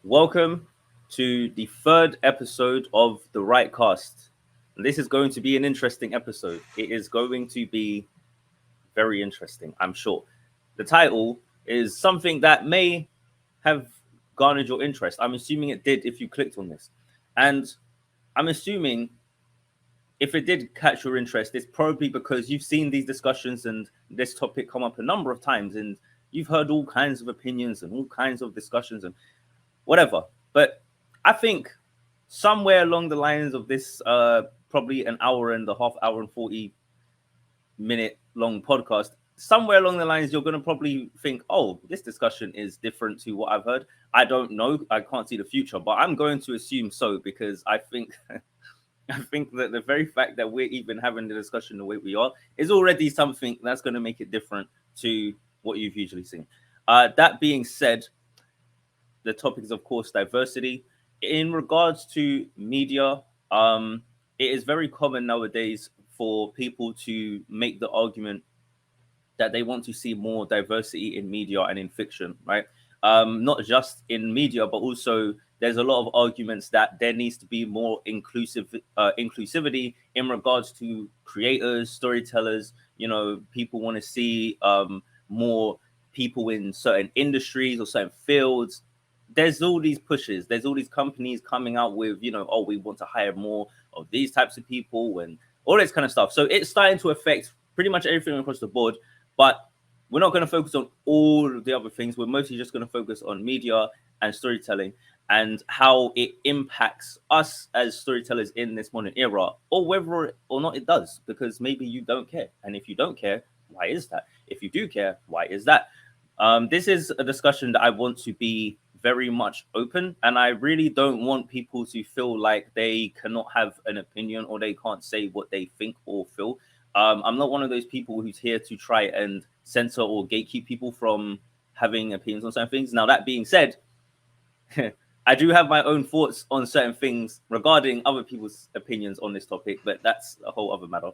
Welcome to the third episode of the Right Cast. This is going to be an interesting episode. It is going to be very interesting, I'm sure. The title is something that may have garnered your interest. I'm assuming it did if you clicked on this. And I'm assuming if it did catch your interest, it's probably because you've seen these discussions and this topic come up a number of times and you've heard all kinds of opinions and all kinds of discussions and whatever. But I think somewhere along the lines of this, probably an hour and a half, hour and 40-minute long podcast, somewhere along the lines, you're going to probably think, oh, this discussion is different to what I've heard. I don't know. I can't see the future, but I'm going to assume so because I think I think that the very fact that we're even having the discussion the way we are is already something that's going to make it different to what you've usually seen. That being said, the topic is, of course, diversity. In regards to media, it is very common nowadays for people to make the argument that they want to see more diversity in media and in fiction, right? Not just in media, but also there's a lot of arguments that there needs to be more inclusivity in regards to creators, storytellers. You know, people want to see more people in certain industries or certain fields. There's all these pushes. There's all these companies coming out with, oh, we want to hire more of these types of people and all this kind of stuff. So it's starting to affect pretty much everything across the board. But we're not going to focus on all of the other things. We're mostly just going to focus on media and storytelling and how it impacts us as storytellers in this modern era, or whether or not it does, because maybe you don't care. And if you don't care, why is that? If you do care, why is that? This is a discussion that I want to be very much open, and I really don't want people to feel like they cannot have an opinion or they can't say what they think or feel. I'm not one of those people who's here to try and censor or gatekeep people from having opinions on certain things. Now, that being said, I do have my own thoughts on certain things regarding other people's opinions on this topic, but that's a whole other matter.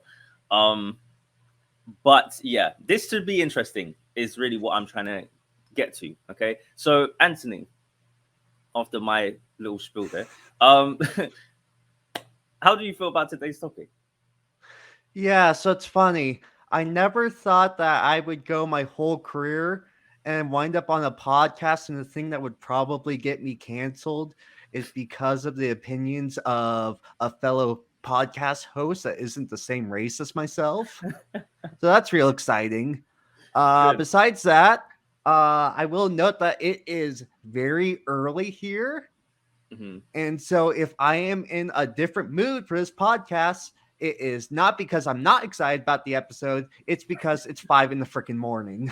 But yeah, this should be interesting is really what I'm trying to get to. Okay. So Anthony, after my little spiel there, how do you feel about today's topic? Yeah, so it's funny. I never thought that I would go my whole career and wind up on a podcast, and the thing that would probably get me canceled is because of the opinions of a fellow podcast host that isn't the same race as myself. So that's real exciting. Good. Besides that, I will note that it is very early here. Mm-hmm. And so if I am in a different mood for this podcast, it is not because I'm not excited about the episode. It's because it's 5 in the freaking morning.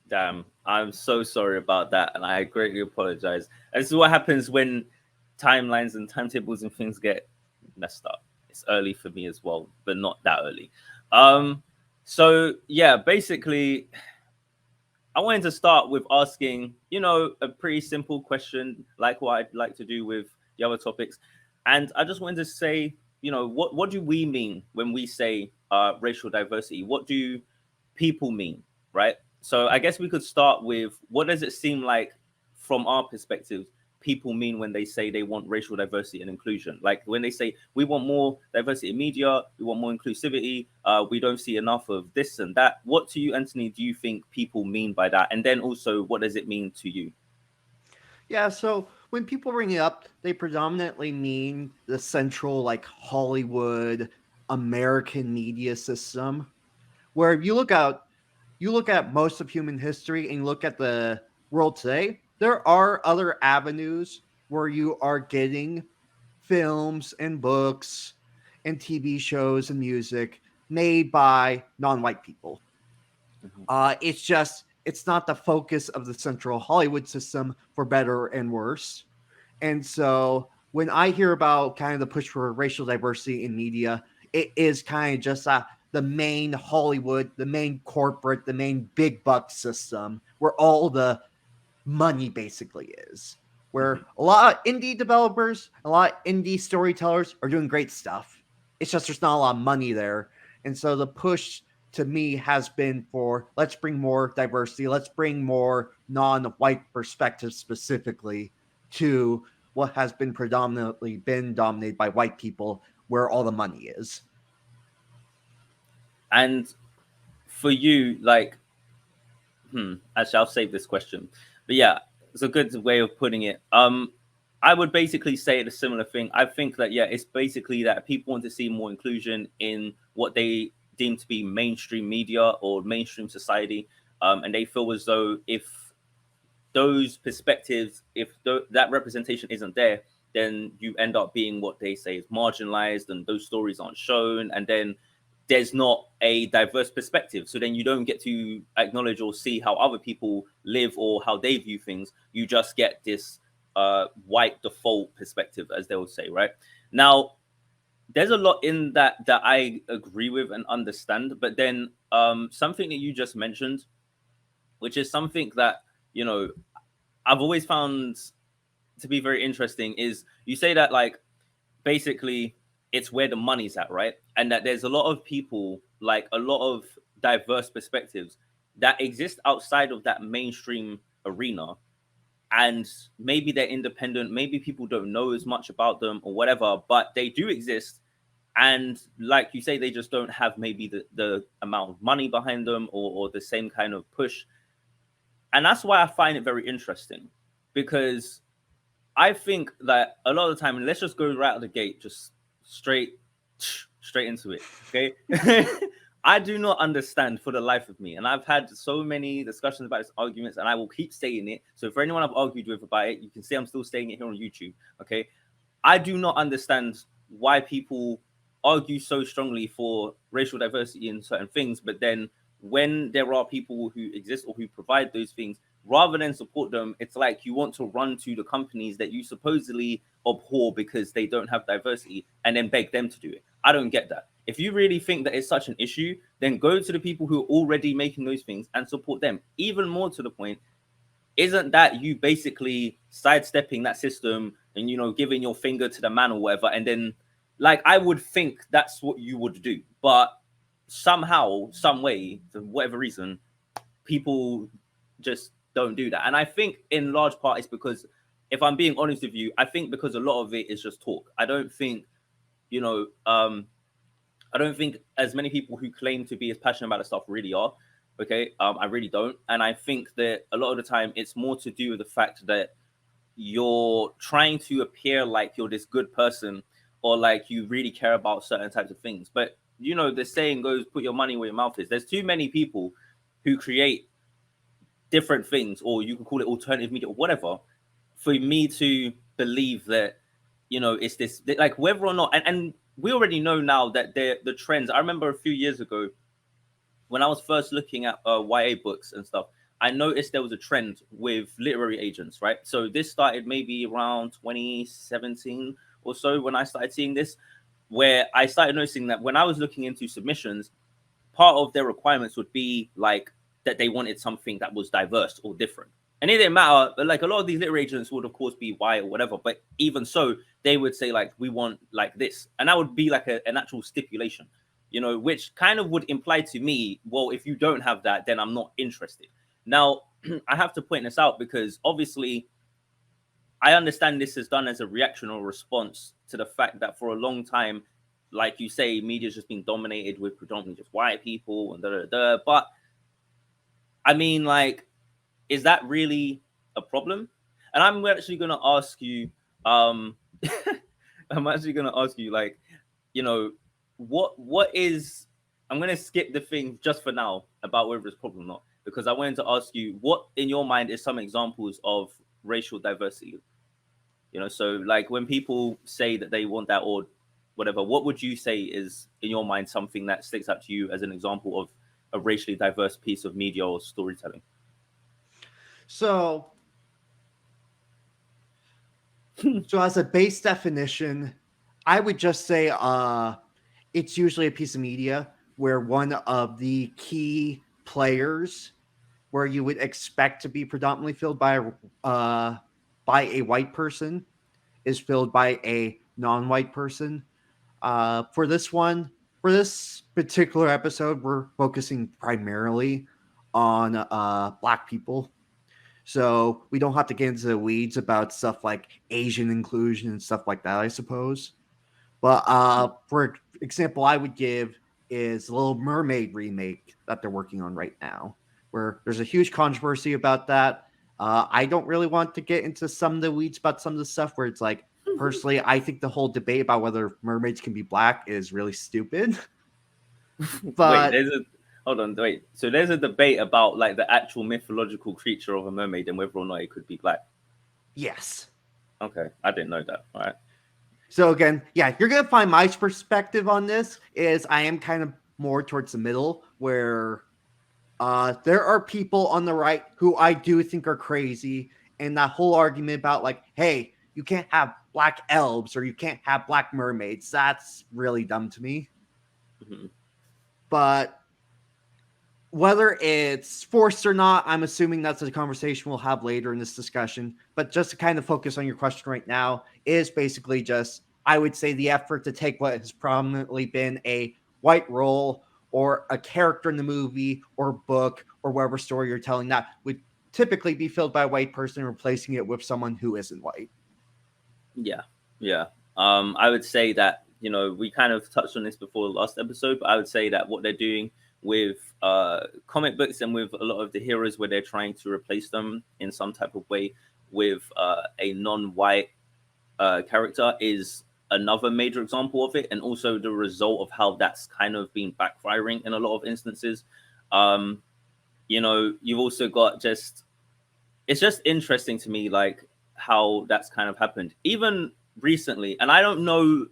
Damn, I'm so sorry about that, and I greatly apologize. This is what happens when timelines and timetables and things get messed up. It's early for me as well, but not that early. Um, so yeah, basically, I wanted to start with asking, a pretty simple question, like what I'd like to do with the other topics, and I just wanted to say, what do we mean when we say racial diversity? What do people mean, right? So I guess we could start with what does it seem like from our perspective people mean when they say they want racial diversity and inclusion? Like when they say we want more diversity in media, we want more inclusivity, we don't see enough of this and that. What to you, Anthony, do you think people mean by that? And then also, what does it mean to you? Yeah, so when people bring it up, they predominantly mean the central, like Hollywood American media system, where you look at most of human history and you look at the world today, there are other avenues where you are getting films and books and TV shows and music made by non-white people. Mhm. It's not the focus of the central Hollywood system, for better and worse. And so when I hear about kind of the push for racial diversity in media, it is kind of just the main Hollywood, the main corporate, the main big buck system where all the money basically is. Where Mhm. a lot of indie developers, a lot of indie storytellers are doing great stuff. It's just there's not a lot of money there. And so the push to me has been for let's bring more diversity, let's bring more non white perspectives specifically to what has been predominantly been dominated by white people, where all the money is. And for you, like, actually, I'll save this question. But yeah, it's a good way of putting it. I would basically say the similar thing. I think that yeah, it's basically that people want to see more inclusion in what they deem to be mainstream media or mainstream society, and they feel as though if those perspectives, if that representation isn't there, then you end up being what they say is marginalized, and those stories aren't shown, and then there's not a diverse perspective. So then you don't get to acknowledge or see how other people live or how they view things. You just get this white default perspective, as they would say, right? Now, there's a lot in that that I agree with and understand, but then something that you just mentioned, which is something that you know I've always found to be very interesting, is you say that like basically it's where the money's at, right? And that there's a lot of people, like a lot of diverse perspectives that exist outside of that mainstream arena. And maybe they're independent, maybe people don't know as much about them or whatever, but they do exist. And like you say, they just don't have maybe the amount of money behind them or the same kind of push. And that's why I find it very interesting, because I think that a lot of the time, and let's just go right out of the gate, just straight into it. Okay. I do not understand for the life of me. And I've had so many discussions about this arguments, and I will keep saying it. So for anyone I've argued with about it, you can see I'm still saying it here on YouTube. Okay. I do not understand why people argue so strongly for racial diversity in certain things, but then when there are people who exist or who provide those things, rather than support them, it's like you want to run to the companies that you supposedly abhor because they don't have diversity and then beg them to do it. I don't get that. If you really think that it's such an issue, then go to the people who are already making those things and support them. Even more to the point, isn't that you basically sidestepping that system and giving your finger to the man or whatever? And then, like, I would think that's what you would do, but somehow, some way, for whatever reason, people just don't do that. And I think in large part it's because, if I'm being honest with you, I think because a lot of it is just talk. I don't think, you know, I don't think as many people who claim to be as passionate about the stuff really are. Okay, I really don't, and I think that a lot of the time it's more to do with the fact that you're trying to appear like you're this good person or like you really care about certain types of things. But the saying goes, "Put your money where your mouth is." There's too many people who create different things, or you can call it alternative media or whatever, for me to believe that it's this, like, whether or not, and we already know now that the trends. I remember a few years ago when I was first looking at YA books and stuff, I noticed there was a trend with literary agents, right? So this started maybe around 2017 or so when I started seeing this, where I started noticing that when I was looking into submissions, part of their requirements would be like that they wanted something that was diverse or different. And it didn't matter. Like, a lot of these literary agents would, of course, be white or whatever. But even so, they would say, like, we want like this. And that would be like an actual stipulation, which kind of would imply to me, well, if you don't have that, then I'm not interested. Now, I have to point this out because obviously I understand this is done as a reaction or response to the fact that for a long time, like you say, media's just been dominated with predominantly just white people and da da da. But I mean, like, is that really a problem? And I'm actually going to ask you, um, I'm actually going to ask you, like, what is, I'm going to skip the thing just for now about whether it's a problem or not, because I wanted to ask you, what in your mind is some examples of racial diversity? So like when people say that they want that or whatever, what would you say is in your mind something that sticks out to you as an example of a racially diverse piece of media or storytelling? So, so as a base definition, I would just say it's usually a piece of media where one of the key players, where you would expect to be predominantly filled by a white person, is filled by a non-white person. For this one, for this particular episode, we're focusing primarily on Black people. So we don't have to get into the weeds about stuff like Asian inclusion and stuff like that, I suppose. But for example, I would give is the Little Mermaid remake that they're working on right now, where there's a huge controversy about that. I don't really want to get into some of the weeds about some of the stuff where it's like, personally, I think the whole debate about whether mermaids can be black is really stupid. Wait, But hold on, wait. So there's a debate about like the actual mythological creature of a mermaid and whether or not it could be black. yes. Okay, I didn't know that. All right. So again, yeah, you're gonna find my perspective on this is I am kind of more towards the middle where there are people on the right who I do think are crazy, and that whole argument about like, hey, you can't have black elves or you can't have black mermaids. That's really dumb to me. Mm-hmm. But whether it's forced or not, I'm assuming that's a conversation we'll have later in this discussion. But just to kind of focus on your question right now is basically just, I would say, the effort to take what has prominently been a white role or a character in the movie or book or whatever story you're telling that would typically be filled by a white person, replacing it with someone who isn't white. Yeah, yeah. I would say that we kind of touched on this before the last episode, but I would say that what they're doing with comic books and with a lot of the heroes, where they're trying to replace them in some type of way with a non-white character, is another major example of it, and also the result of how that's kind of been backfiring in a lot of instances. You've also got it's just interesting to me, like how that's kind of happened, even recently. And I don't know,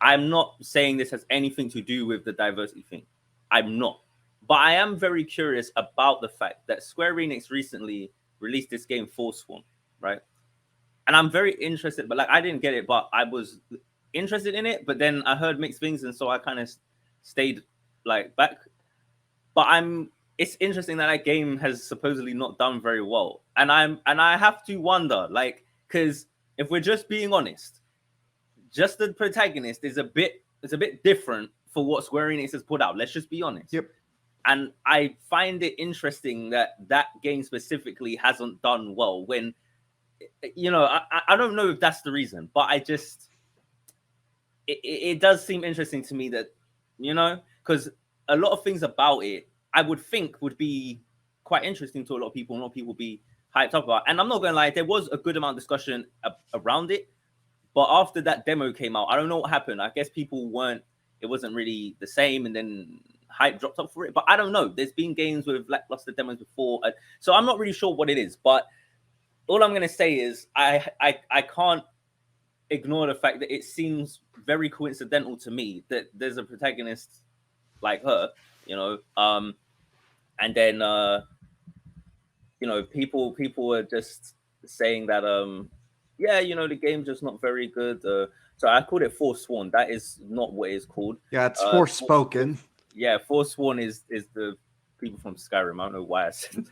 I'm not saying this has anything to do with the diversity thing. I'm not. But I am very curious about the fact that Square Enix recently released this game, Forspoken, right? And I'm very interested, but like I didn't get it, but I was interested in it. But then I heard mixed things, and so I kind of stayed like back. But it's interesting that that game has supposedly not done very well, and I have to wonder, like, because if we're just being honest, just the protagonist is a bit different for what Square Enix has put out. Let's just be honest. Yep. And I find it interesting that that game specifically hasn't done well. When I don't know if that's the reason, but I just it does seem interesting to me that because a lot of things about it I would think would be quite interesting to a lot of people, and a lot of people be hyped up about. And I'm not gonna lie, there was a good amount of discussion around it, but after that demo came out, I don't know what happened. I guess people it wasn't really the same, and then hype dropped up for it. But I don't know. There's been games with lackluster demos before, so I'm not really sure what it is. But all I'm gonna say is I can't ignore the fact that it seems very coincidental to me that there's a protagonist like her, and then people are just saying that the game's just not very good. So I called it Forsworn. That is not what it's called. Yeah, it's Forspoken. Forsworn is the people from Skyrim. I don't know why I said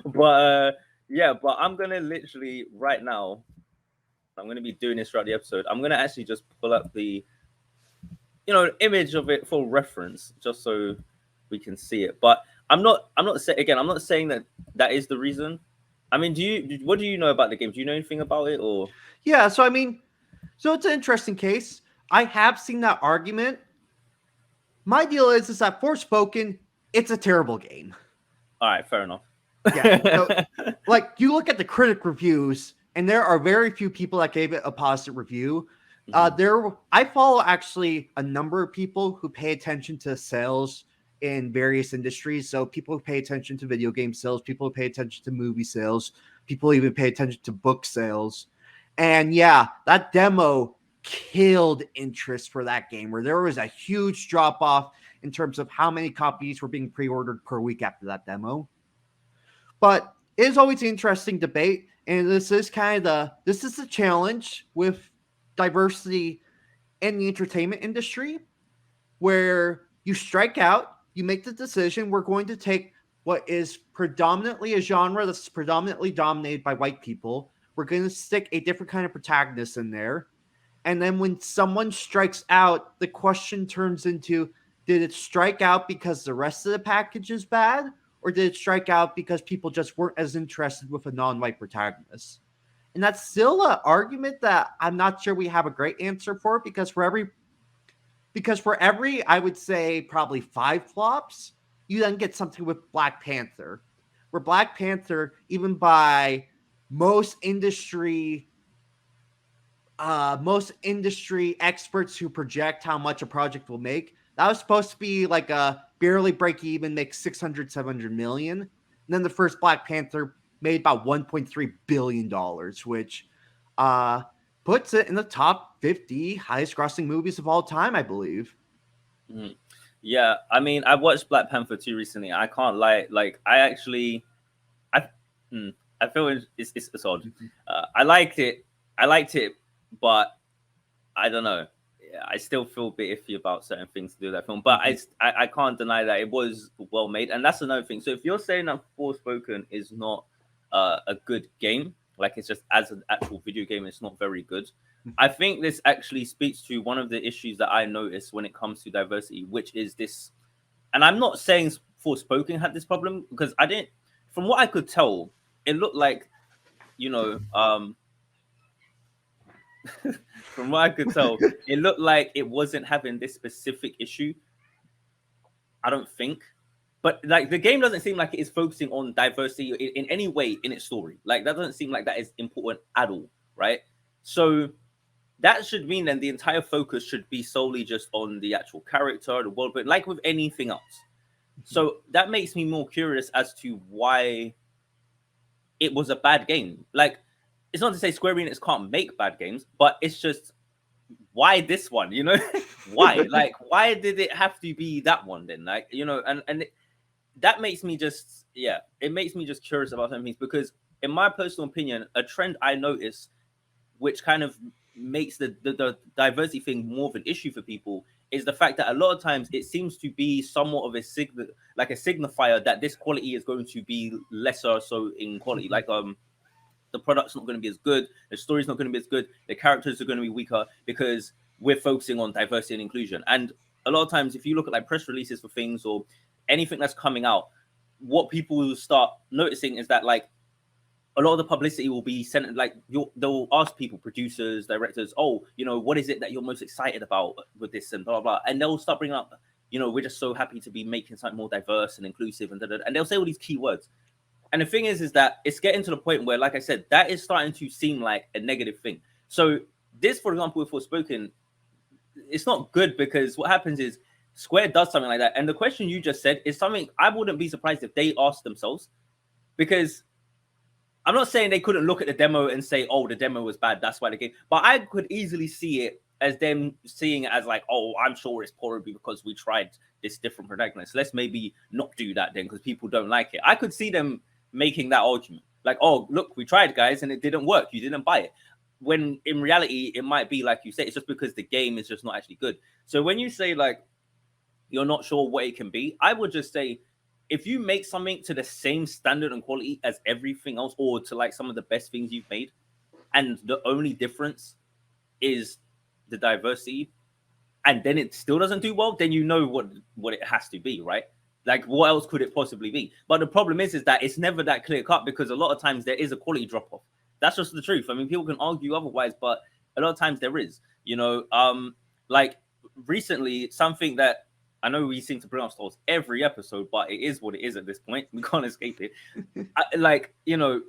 but I'm gonna literally right now, I'm gonna be doing this throughout the episode. I'm gonna actually just pull up the image of it for reference, just so we can see it. But I'm not saying that is the reason. I mean, what do you know about the game? Do you know anything about it, or? Yeah, so I mean, so it's an interesting case. I have seen that argument. My deal is that Forspoken, it's a terrible game. All right, fair enough. Yeah, so, like you look at the critic reviews, and there are very few people that gave it a positive review. I follow actually a number of people who pay attention to sales in various industries. So people who pay attention to video game sales, people who pay attention to movie sales, people even pay attention to book sales. And yeah, that demo killed interest for that game, where there was a huge drop off in terms of how many copies were being pre-ordered per week after that demo. But it is always an interesting debate, and this is the challenge with diversity in the entertainment industry, where you strike out, you make the decision, we're going to take what is predominantly a genre that's predominantly dominated by white people, we're going to stick a different kind of protagonist in there, and then when someone strikes out, the question turns into, did it strike out because the rest of the package is bad, or did it strike out because people just weren't as interested with a non-white protagonist? And that's still an argument that I'm not sure we have a great answer for, because for every I would say probably 5 flops, you then get something with Black Panther, where Black Panther, even by most industry experts who project how much a project will make, that was supposed to be like a barely break even, make 600, 700 million. And then the first Black Panther made about $1.3 billion, which puts it in the top 50 highest grossing movies of all time, I believe. Yeah, I mean, I watched Black Panther 2 recently. I can't lie. Like, I feel it's odd. I liked it, but I don't know. I still feel a bit iffy about certain things to do with that film. But I can't deny that it was well made, and that's another thing. So if you're saying that Forspoken is not a good game, like it's just as an actual video game, it's not very good. I think this actually speaks to one of the issues that I noticed when it comes to diversity, which is this. And I'm not saying Forspoken had this problem, because I didn't. From what I could tell, it looked like, from what I could tell, it looked like it wasn't having this specific issue. I don't think. But like the game doesn't seem like it is focusing on diversity in any way in its story. Like that doesn't seem like that is important at all, right? So that should mean then the entire focus should be solely just on the actual character, the world, but like with anything else. So that makes me more curious as to why it was a bad game. Like, it's not to say Square Enix can't make bad games, but it's just, why this one? Why? Like, why did it have to be that one then? Like, that makes me just, it makes me just curious about some things, because in my personal opinion, a trend I notice, which kind of makes the diversity thing more of an issue for people, is the fact that a lot of times it seems to be somewhat of a signifier that this quality is going to be lesser so in quality. Like the product's not going to be as good, the story's not going to be as good, the characters are going to be weaker, because we're focusing on diversity and inclusion. And a lot of times, if you look at like press releases for things or anything that's coming out, what people will start noticing is that like a lot of the publicity will be sent, like they'll ask people, producers, directors, what is it that you're most excited about with this and blah, blah, blah. And they'll start bringing up, we're just so happy to be making something more diverse and inclusive and and they'll say all these key words. And the thing is that it's getting to the point where, like I said, that is starting to seem like a negative thing. So this, for example, with Forspoken, it's not good, because what happens is Square does something like that. And the question you just said is something I wouldn't be surprised if they asked themselves, because I'm not saying they couldn't look at the demo and say, oh, the demo was bad, that's why the game. But I could easily see it as them seeing it as like, oh, I'm sure it's probably because we tried this different protagonist. Let's maybe not do that then, because people don't like it. I could see them making that argument. Like, oh, look, we tried, guys, and it didn't work. You didn't buy it. When in reality, it might be like you say, it's just because the game is just not actually good. So when you say like, you're not sure what it can be, I would just say, if you make something to the same standard and quality as everything else, or to like some of the best things you've made, and the only difference is the diversity, and then it still doesn't do well, then you know what it has to be, right? Like, what else could it possibly be? But the problem is that it's never that clear cut, because a lot of times there is a quality drop off. That's just the truth. I mean, people can argue otherwise, but a lot of times there is. Like recently, something that I know we seem to bring up Star Wars every episode, but it is what it is at this point. We can't escape it.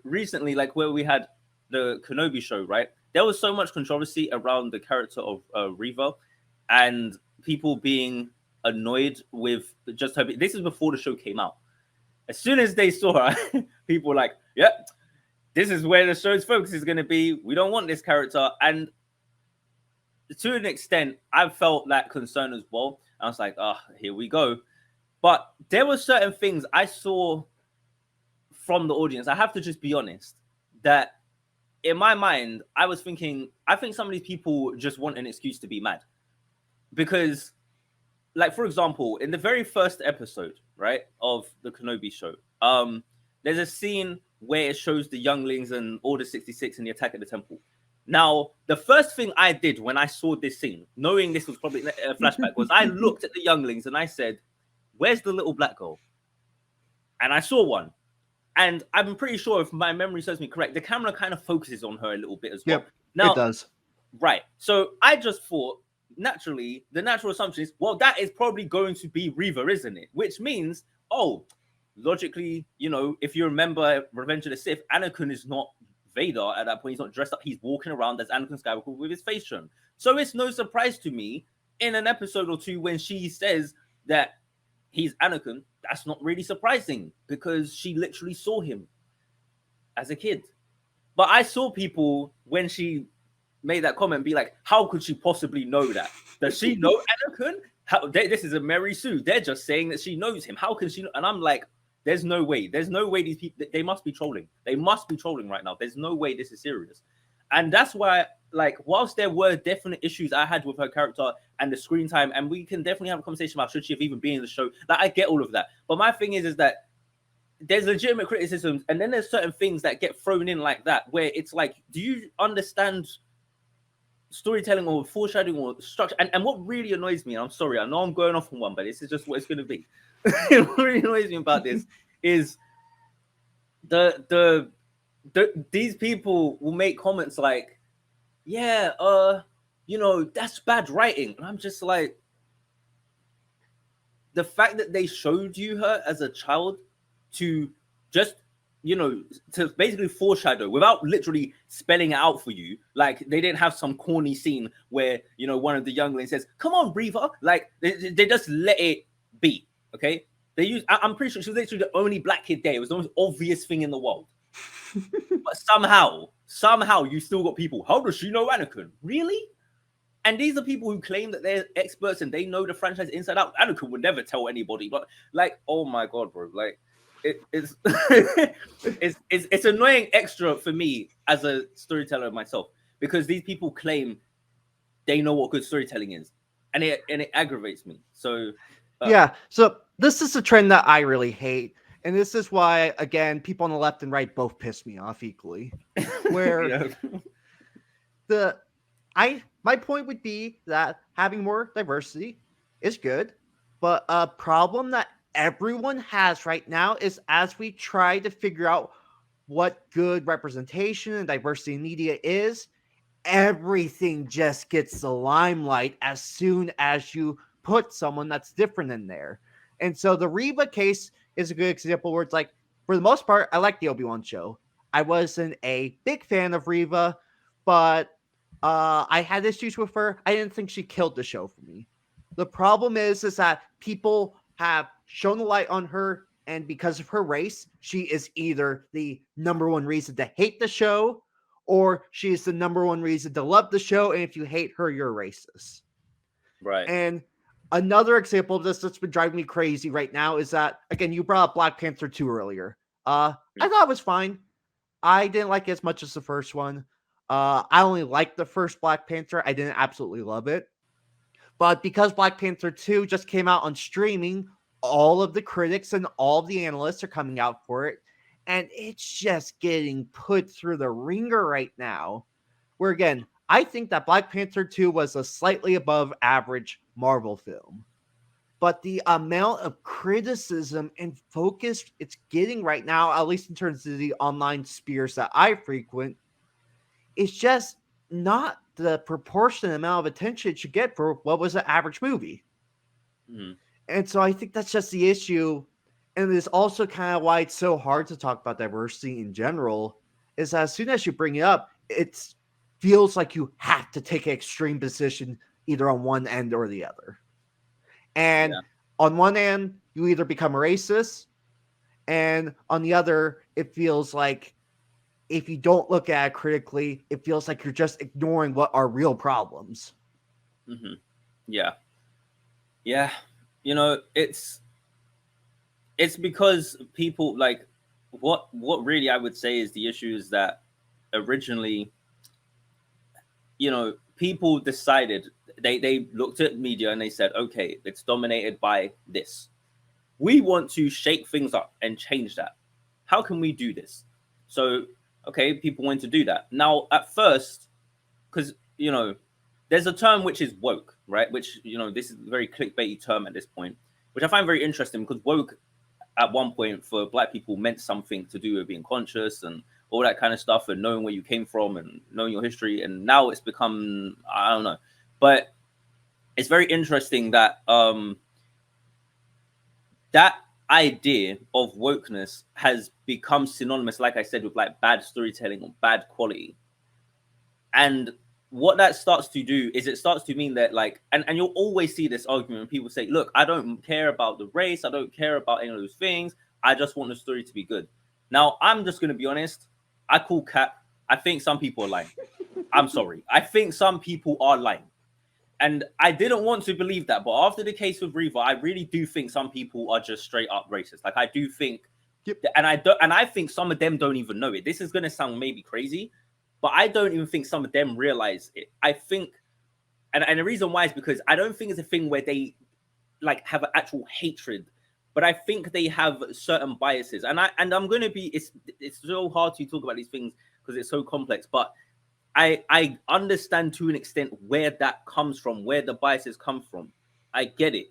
Recently, like where we had the Kenobi show, right? There was so much controversy around the character of Reva, and people being annoyed with just her. This is before the show came out. As soon as they saw her, people were like, yep, this is where the show's focus is going to be. We don't want this character. And to an extent, I felt that concern as well. I was like, oh, here we go. But there were certain things I saw from the audience. I have to just be honest, that in my mind, I was thinking, I think some of these people just want an excuse to be mad. Because, like, for example, in the very first episode, right, of the Kenobi show, there's a scene where it shows the younglings and Order 66 and the attack at the temple. Now, the first thing I did when I saw this scene, knowing this was probably a flashback, was I looked at the younglings and I said, where's the little black girl? and I saw one. And I'm pretty sure, if my memory serves me correct, the camera kind of focuses on her a little bit as well. Yep, Now, it does. right. So I just thought, naturally, the natural assumption is, well, that is probably going to be Reva, isn't it? Which means, oh, logically, if you remember Revenge of the Sith, Anakin is not Vader at that point. He's not dressed up. He's walking around as Anakin Skywalker with his face shown. So it's no surprise to me in an episode or two when she says that he's Anakin. That's not really surprising because she literally saw him as a kid. But I saw people when she made that comment be like, how could she possibly know that? Does she know Anakin? This is a Mary Sue. They're just saying that she knows him. How can she know? And I'm like, there's no way. There's no way these people, they must be trolling. They must be trolling right now. There's no way this is serious. And that's why, like, whilst there were definite issues I had with her character and the screen time, and we can definitely have a conversation about should she have even been in the show, like, I get all of that. But my thing is that there's legitimate criticisms, and then there's certain things that get thrown in like that, where it's like, do you understand storytelling or foreshadowing or structure? And what really annoys me, and I'm sorry, I know I'm going off on one, but this is just what it's going to be. What really annoys me about this is these people will make comments like, yeah, that's bad writing. And I'm just like, the fact that they showed you her as a child to just, to basically foreshadow without literally spelling it out for you. Like, they didn't have some corny scene where, one of the younglings says, come on, Reva. Like, they just let it be, okay? I'm pretty sure she was literally the only black kid there. It was the most obvious thing in the world. But somehow you still got people, how does she know Anakin? Really? And these are people who claim that they're experts and they know the franchise inside out. Anakin would never tell anybody, but like, oh my God, bro. Like, it's it's annoying extra for me as a storyteller myself, because these people claim they know what good storytelling is, and it aggravates me. So yeah, so this is a trend that I really hate, and this is why, again, people on the left and right both piss me off equally. Where my point would be that having more diversity is good, but a problem that everyone has right now is, as we try to figure out what good representation and diversity in media is, everything just gets the limelight as soon as you put someone that's different in there. And so the Reva case is a good example where it's like, for the most part, I like the Obi-Wan show. I wasn't a big fan of Reva, but I had issues with her. I didn't think she killed the show for me. The problem is that people have shown the light on her, and because of her race, she is either the number one reason to hate the show, or she is the number one reason to love the show, and if you hate her, you're racist. Right. And another example of this that's been driving me crazy right now is that, again, you brought up Black Panther 2 earlier. I thought it was fine. I didn't like it as much as the first one. I only liked the first Black Panther. I didn't absolutely love it. But because Black Panther 2 just came out on streaming, all of the critics and all of the analysts are coming out for it. And it's just getting put through the ringer right now. Where, again, I think that Black Panther 2 was a slightly above average Marvel film. But the amount of criticism and focus it's getting right now, at least in terms of the online spheres that I frequent, is just not the proportionate amount of attention it should get for what was an average movie. Mm-hmm. And so I think that's just the issue. And it's also kind of why it's so hard to talk about diversity in general, is that as soon as you bring it up, it feels like you have to take an extreme position either on one end or the other. And on one end, you either become a racist, and on the other, it feels like if you don't look at it critically, it feels like you're just ignoring what are real problems. Mm-hmm. Yeah. Yeah. It's because people, like, what really I would say is the issue is that originally, people decided, they looked at media and they said, okay, it's dominated by this. We want to shake things up and change that. How can we do this? So, okay, people want to do that. Now, at first, because, there's a term which is woke, right? Which, this is a very clickbaity term at this point, which I find very interesting, because woke at one point for black people meant something to do with being conscious and all that kind of stuff and knowing where you came from and knowing your history. And now it's become, I don't know, but it's very interesting that that idea of wokeness has become synonymous, like I said, with like bad storytelling or bad quality. And what that starts to do is it starts to mean that like, and you'll always see this argument when people say, look, I don't care about the race, I don't care about any of those things, I just want the story to be good. Now I'm just going to be honest, I call cap. I think some people are lying. I'm sorry, I think some people are lying. And I didn't want to believe that, but after the case with Reva, I really do think some people are just straight up racist. Like I do think, Yep. and I think some of them don't even know it. This is gonna sound maybe crazy, but I don't even think some of them realize it. I think, and the reason why is because I don't think it's a thing where they like have an actual hatred, but I think they have certain biases. And I'm gonna be, it's so hard to talk about these things because it's so complex, but I understand to an extent where that comes from, where the biases come from. I get it.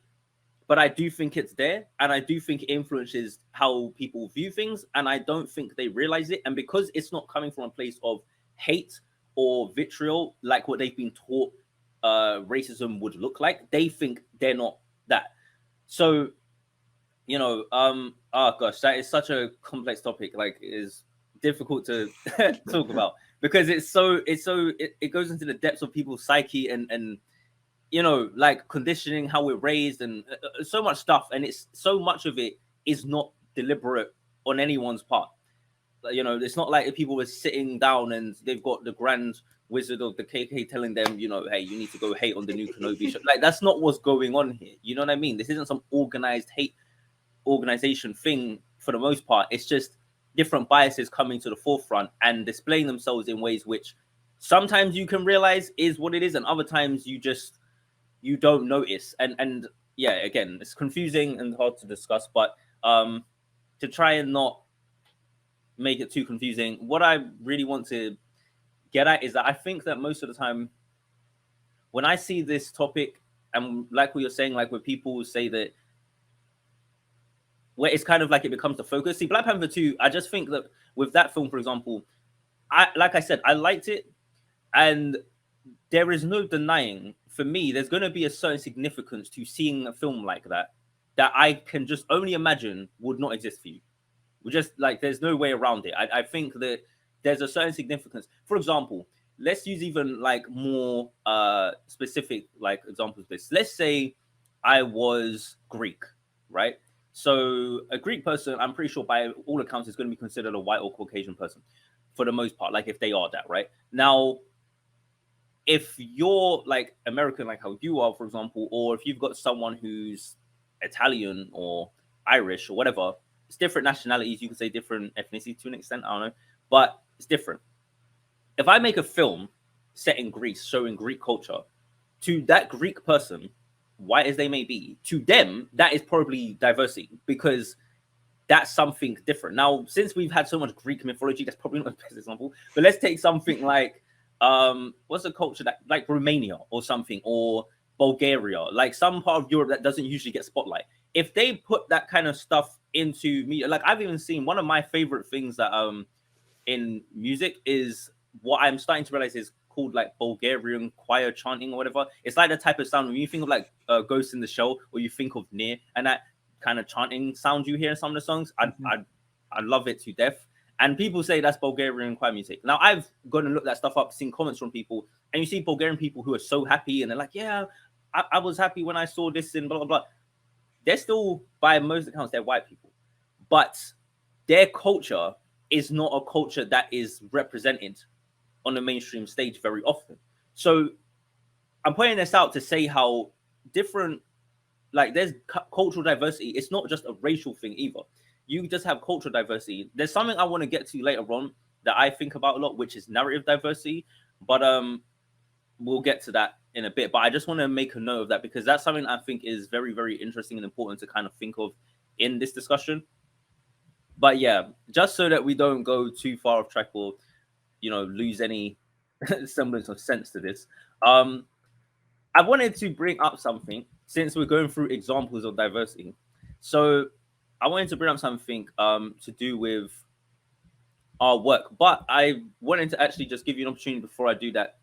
But I do think it's there, and I do think it influences how people view things, and I don't think they realize it. And because it's not coming from a place of hate or vitriol, like what they've been taught racism would look like, they think they're not that. So, oh gosh, that is such a complex topic. Like, it is difficult to talk about because it goes into the depths of people's psyche and like conditioning, how we're raised, and so much stuff. And it's so much of it is not deliberate on anyone's part. It's not like if people were sitting down and they've got the grand wizard of the KK telling them, hey, you need to go hate on the new Kenobi show. Like, that's not what's going on here. You know what I mean? This isn't some organized hate organization thing for the most part. It's just different biases coming to the forefront and displaying themselves in ways which sometimes you can realize is what it is, and other times you don't notice. And yeah, again, it's confusing and hard to discuss, but to try and not make it too confusing, what I really want to get at is that I think that most of the time when I see this topic, and like what you're saying, like where people say that where it's kind of like it becomes the focus. See, Black Panther 2, I just think that with that film, for example, like I said, I liked it, and there is no denying, for me, there's going to be a certain significance to seeing a film like that I can just only imagine would not exist for you. We just like, there's no way around it. I think that there's a certain significance. For example, let's use even like more specific like examples of this. Let's say I was Greek, right? So a Greek person, I'm pretty sure by all accounts, is going to be considered a white or Caucasian person for the most part, like if they are that, right? Now, if you're like American, like how you are, for example, or if you've got someone who's Italian or Irish or whatever, it's different nationalities. You can say different ethnicity to an extent. I don't know, but it's different. If I make a film set in Greece, showing Greek culture, to that Greek person, white as they may be, to them, that is probably diversity because that's something different. Now, since we've had so much Greek mythology, that's probably not the best example, but let's take something like what's a culture that like Romania or something, or Bulgaria, like some part of Europe that doesn't usually get spotlight. If they put that kind of stuff into media, like I've even seen one of my favorite things that in music is what I'm starting to realize is called like Bulgarian choir chanting or whatever. It's like the type of sound when you think of like Ghost in the Shell, or you think of Near, and that kind of chanting sound you hear in some of the songs. I love it to death. And people say that's Bulgarian choir music. Now I've gone and looked that stuff up, seen comments from people, and you see Bulgarian people who are so happy, and they're like, "Yeah, I was happy when I saw this," and blah blah blah. They're still, by most accounts, they're white people, but their culture is not a culture that is represented on the mainstream stage very often. So I'm pointing this out to say how different, like there's cultural diversity. It's not just a racial thing either. You just have cultural diversity. There's something I want to get to later on that I think about a lot, which is narrative diversity. But we'll get to that in a bit. But I just want to make a note of that because that's something I think is very, very interesting and important to kind of think of in this discussion. But yeah, just so that we don't go too far off track or lose any semblance of sense to this. I wanted to bring up something since we're going through examples of diversity. So I wanted to bring up something to do with our work, but I wanted to actually just give you an opportunity before I do that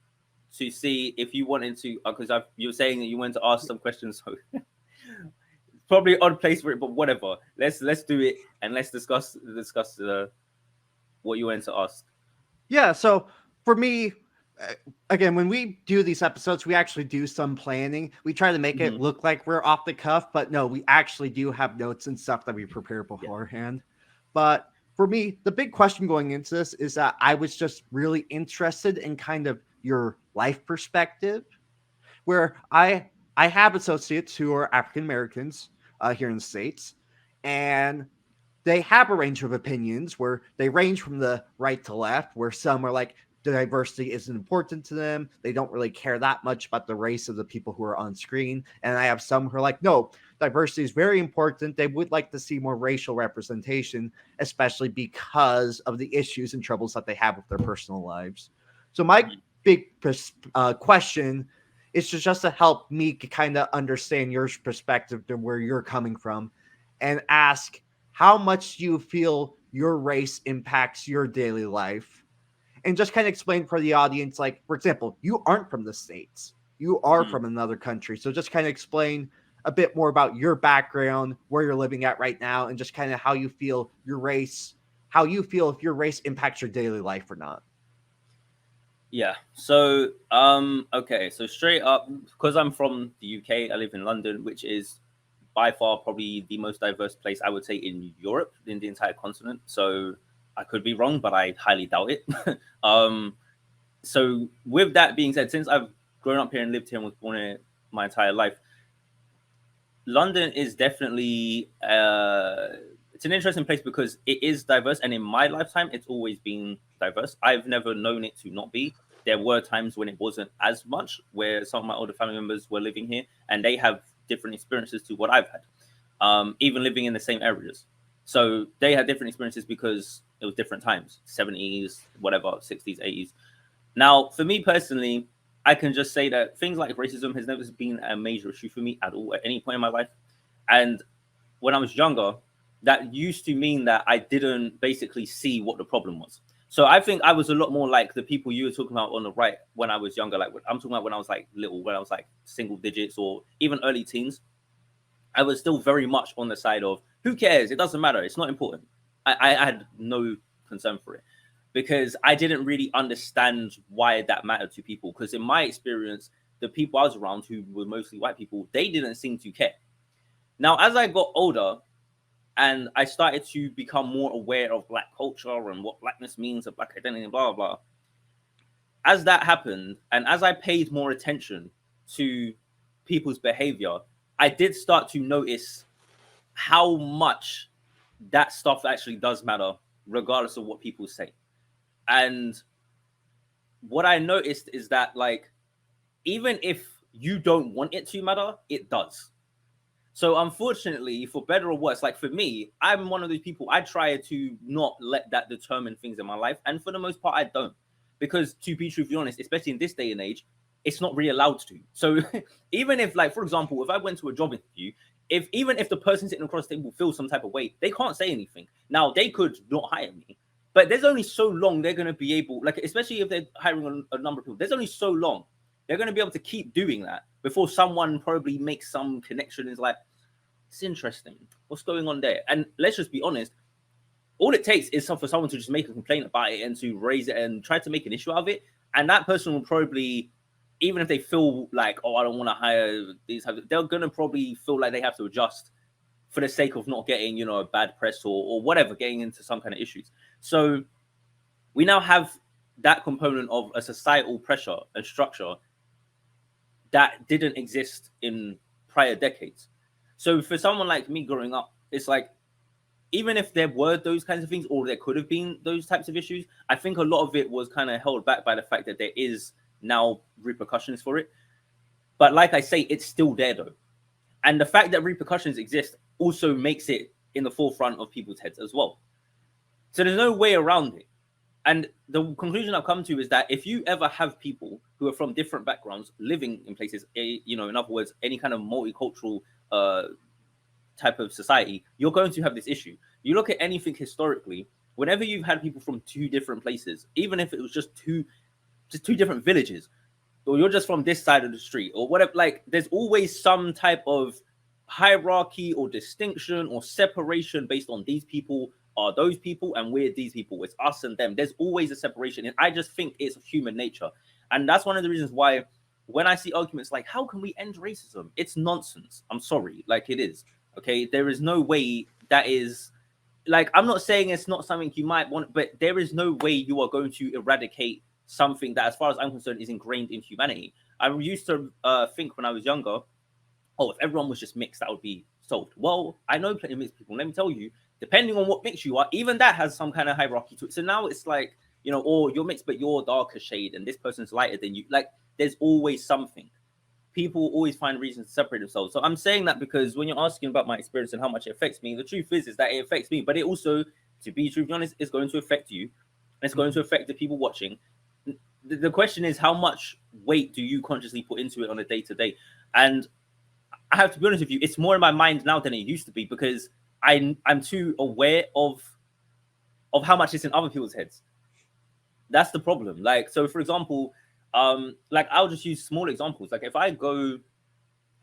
to see if you wanted to, because you were saying that you wanted to ask some questions. So probably odd place for it, but whatever. Let's do it and let's discuss what you wanted to ask. Yeah, so for me, again, when we do these episodes, we actually do some planning. We try to make it Hmm. look like we're off the cuff, but no, we actually do have notes and stuff that we prepare Yeah. beforehand. But for me, the big question going into this is that I was just really interested in kind of your life perspective, where I have associates who are African Americans here in the States, and they have a range of opinions where they range from the right to left, where some are like the diversity isn't important to them. They don't really care that much about the race of the people who are on screen. And I have some who are like, no, diversity is very important. They would like to see more racial representation, especially because of the issues and troubles that they have with their personal lives. So my Mhm. big question is just to help me kind of understand your perspective to where you're coming from and ask how much you feel your race impacts your daily life, and just kind of explain for the audience, like, for example, you aren't from the States, you are Mhm. from another country, so just kind of explain a bit more about your background, where you're living at right now, and just kind of how you feel your race, how you feel if your race impacts your daily life or not. Yeah. So, okay. So straight up, because I'm from the UK, I live in London, which is by far probably the most diverse place I would say in Europe, in the entire continent. So I could be wrong, but I highly doubt it. um, so with that being said, since I've grown up here and lived here and was born here my entire life, London is definitely it's an interesting place because it is diverse, and in my lifetime, it's always been diverse. I've never known it to not be. There were times when it wasn't as much, where some of my older family members were living here, and they have different experiences to what I've had, even living in the same areas. So they had different experiences because it was different times, 70s, whatever, 60s, 80s. Now, for me personally, I can just say that things like racism has never been a major issue for me at all at any point in my life. And when I was younger, that used to mean that I didn't basically see what the problem was. So I think I was a lot more like the people you were talking about on the right when I was younger. Like I'm talking about when I was like little, when I was like single digits or even early teens. I was still very much on the side of who cares? It doesn't matter. It's not important. I had no concern for it because I didn't really understand why that mattered to people. Because in my experience, the people I was around who were mostly white people, they didn't seem to care. Now, as I got older and I started to become more aware of black culture and what blackness means and black identity and blah, blah, blah, as that happened and as I paid more attention to people's behavior, I did start to notice how much that stuff actually does matter, regardless of what people say. And what I noticed is that, like, even if you don't want it to matter, it does. So, unfortunately, for better or worse, like for me, I'm one of those people, I try to not let that determine things in my life. And for the most part, I don't. Because to be truthfully honest, especially in this day and age, it's not really allowed to. So even if, like, for example, if I went to a job interview, if even if the person sitting across the table feels some type of way, they can't say anything. Now they could not hire me, but there's only so long they're gonna be able, like, especially if they're hiring a number of people, there's only so long they're gonna be able to keep doing that before someone probably makes some connection. Is like, it's interesting. What's going on there? And let's just be honest. All it takes is for someone to just make a complaint about it and to raise it and try to make an issue out of it. And that person will probably, even if they feel like, oh, I don't want to hire these, they're going to probably feel like they have to adjust for the sake of not getting, a bad press or whatever, getting into some kind of issues. So we now have that component of a societal pressure and structure that didn't exist in prior decades. So for someone like me growing up, it's like, even if there were those kinds of things, or there could have been those types of issues, I think a lot of it was kind of held back by the fact that there is now repercussions for it. But like I say, it's still there though. And the fact that repercussions exist also makes it in the forefront of people's heads as well. So there's no way around it. And the conclusion I've come to is that if you ever have people who are from different backgrounds living in places, in other words, any kind of multicultural type of society, you're going to have this issue. You look at anything historically, whenever you've had people from two different places, even if it was just two different villages, or you're just from this side of the street or whatever, like there's always some type of hierarchy or distinction or separation based on these people are those people and we're these people. It's us and them. There's always a separation. And I just think it's human nature. And that's one of the reasons why when I see arguments like, how can we end racism? It's nonsense. I'm sorry. Like it is. Okay. There is no way that is like, I'm not saying it's not something you might want, but there is no way you are going to eradicate something that, as far as I'm concerned, is ingrained in humanity. I used to think when I was younger, oh, if everyone was just mixed, that would be solved. Well, I know plenty of mixed people. Let me tell you, depending on what mix you are, even that has some kind of hierarchy to it. So now it's like, you know, or you're mixed, but you're darker shade and this person's lighter than you. Like, there's always something. People always find reasons to separate themselves. So I'm saying that because when you're asking about my experience and how much it affects me, the truth is that it affects me, but it also, to be truthfully honest, is going to affect you. And it's going to affect the people watching. The question is, how much weight do you consciously put into it on a day-to-day? And I have to be honest with you, it's more in my mind now than it used to be because I'm too aware of how much it's in other people's heads. That's the problem. Like, so for example, like I'll just use small examples. Like if I go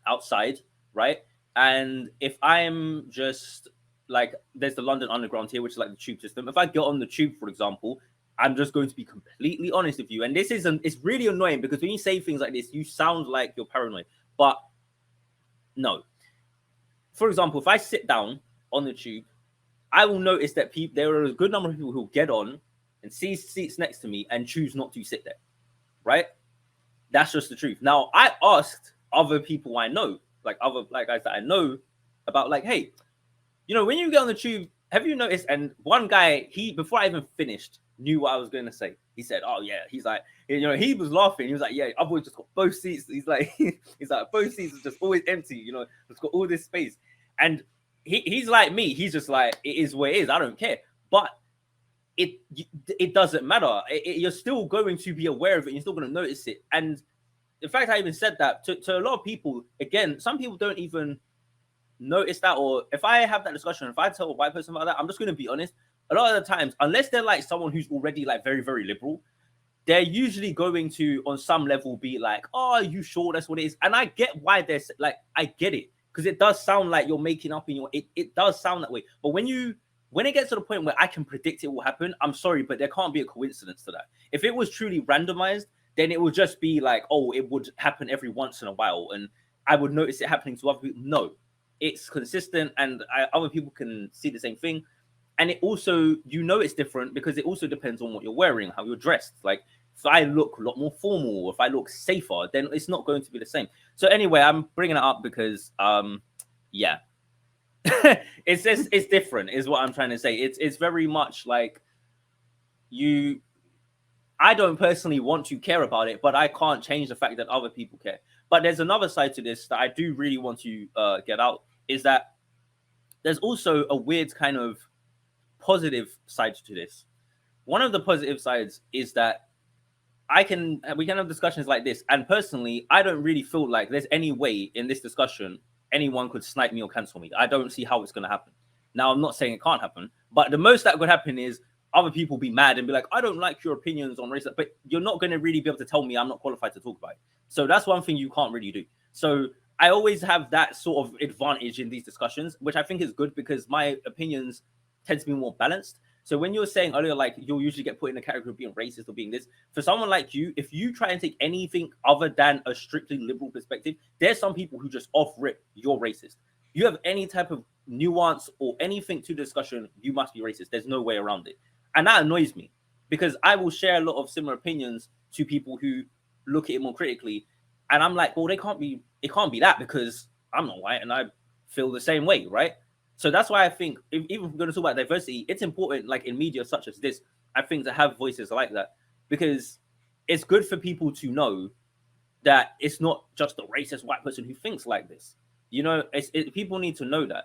outside, right, and if I'm just like, there's the London Underground here, which is like the tube system. If I get on the tube, for example, I'm just going to be completely honest with you. And this is it's really annoying because when you say things like this, you sound like you're paranoid. But no. For example, if I sit down on the tube, I will notice that there are a good number of people who get on and see seats next to me and choose not to sit there. Right? That's just the truth. Now, I asked other people I know, like other like guys that I know, about like, hey, you know, when you get on the tube, have you noticed? And one guy, he before I even finished, knew what I was going to say. He said, "Oh yeah," he's like, you know, he was laughing. He was like, "Yeah, I've always just got both seats." He's like, both seats are just always empty. You know, it's got all this space. And he's like me. He's just like, it is what it is. I don't care. But it doesn't matter. You're still going to be aware of it. You're still going to notice it. And the fact I even said that to a lot of people, again, some people don't even notice that. Or if I have that discussion, if I tell a white person about that, I'm just going to be honest. A lot of the times, unless they're like someone who's already like very, very liberal, they're usually going to, on some level, be like, "Oh, are you sure that's what it is?" And I get why they're like, I get it, because it does sound like you're making up in your. It does sound that way. But when it gets to the point where I can predict it will happen, I'm sorry, but there can't be a coincidence to that. If it was truly randomized, then it would just be like, oh, it would happen every once in a while, and I would notice it happening to other people. No, it's consistent, and other people can see the same thing. And it also, you know, it's different because it also depends on what you're wearing, how you're dressed. Like, if I look a lot more formal, if I look safer, then it's not going to be the same. So anyway, I'm bringing it up because, yeah, it's different, is what I'm trying to say. It's very much like I don't personally want to care about it, but I can't change the fact that other people care. But there's another side to this that I do really want to get out, is that there's also a weird kind of positive side to this. One of the positive sides is that we can have discussions like this, and personally, I don't really feel like there's any way in this discussion anyone could snipe me or cancel me. I don't see how it's going to happen. Now, I'm not saying it can't happen, but the most that could happen is other people be mad and be like, "I don't like your opinions on race," but you're not going to really be able to tell me I'm not qualified to talk about it. So that's one thing you can't really do. So I always have that sort of advantage in these discussions, which I think is good because my opinions tend to be more balanced. So when you're saying earlier, like you'll usually get put in a category of being racist or being this, for someone like you, if you try and take anything other than a strictly liberal perspective, there's some people who just off rip, you're racist. You have any type of nuance or anything to discussion, you must be racist. There's no way around it. And that annoys me because I will share a lot of similar opinions to people who look at it more critically. And I'm like, well, it can't be that because I'm not white and I feel the same way, right? So that's why I think, even if we're going to talk about diversity, it's important, like in media such as this, I think, to have voices like that, because it's good for people to know that it's not just a racist white person who thinks like this. You know, people need to know that.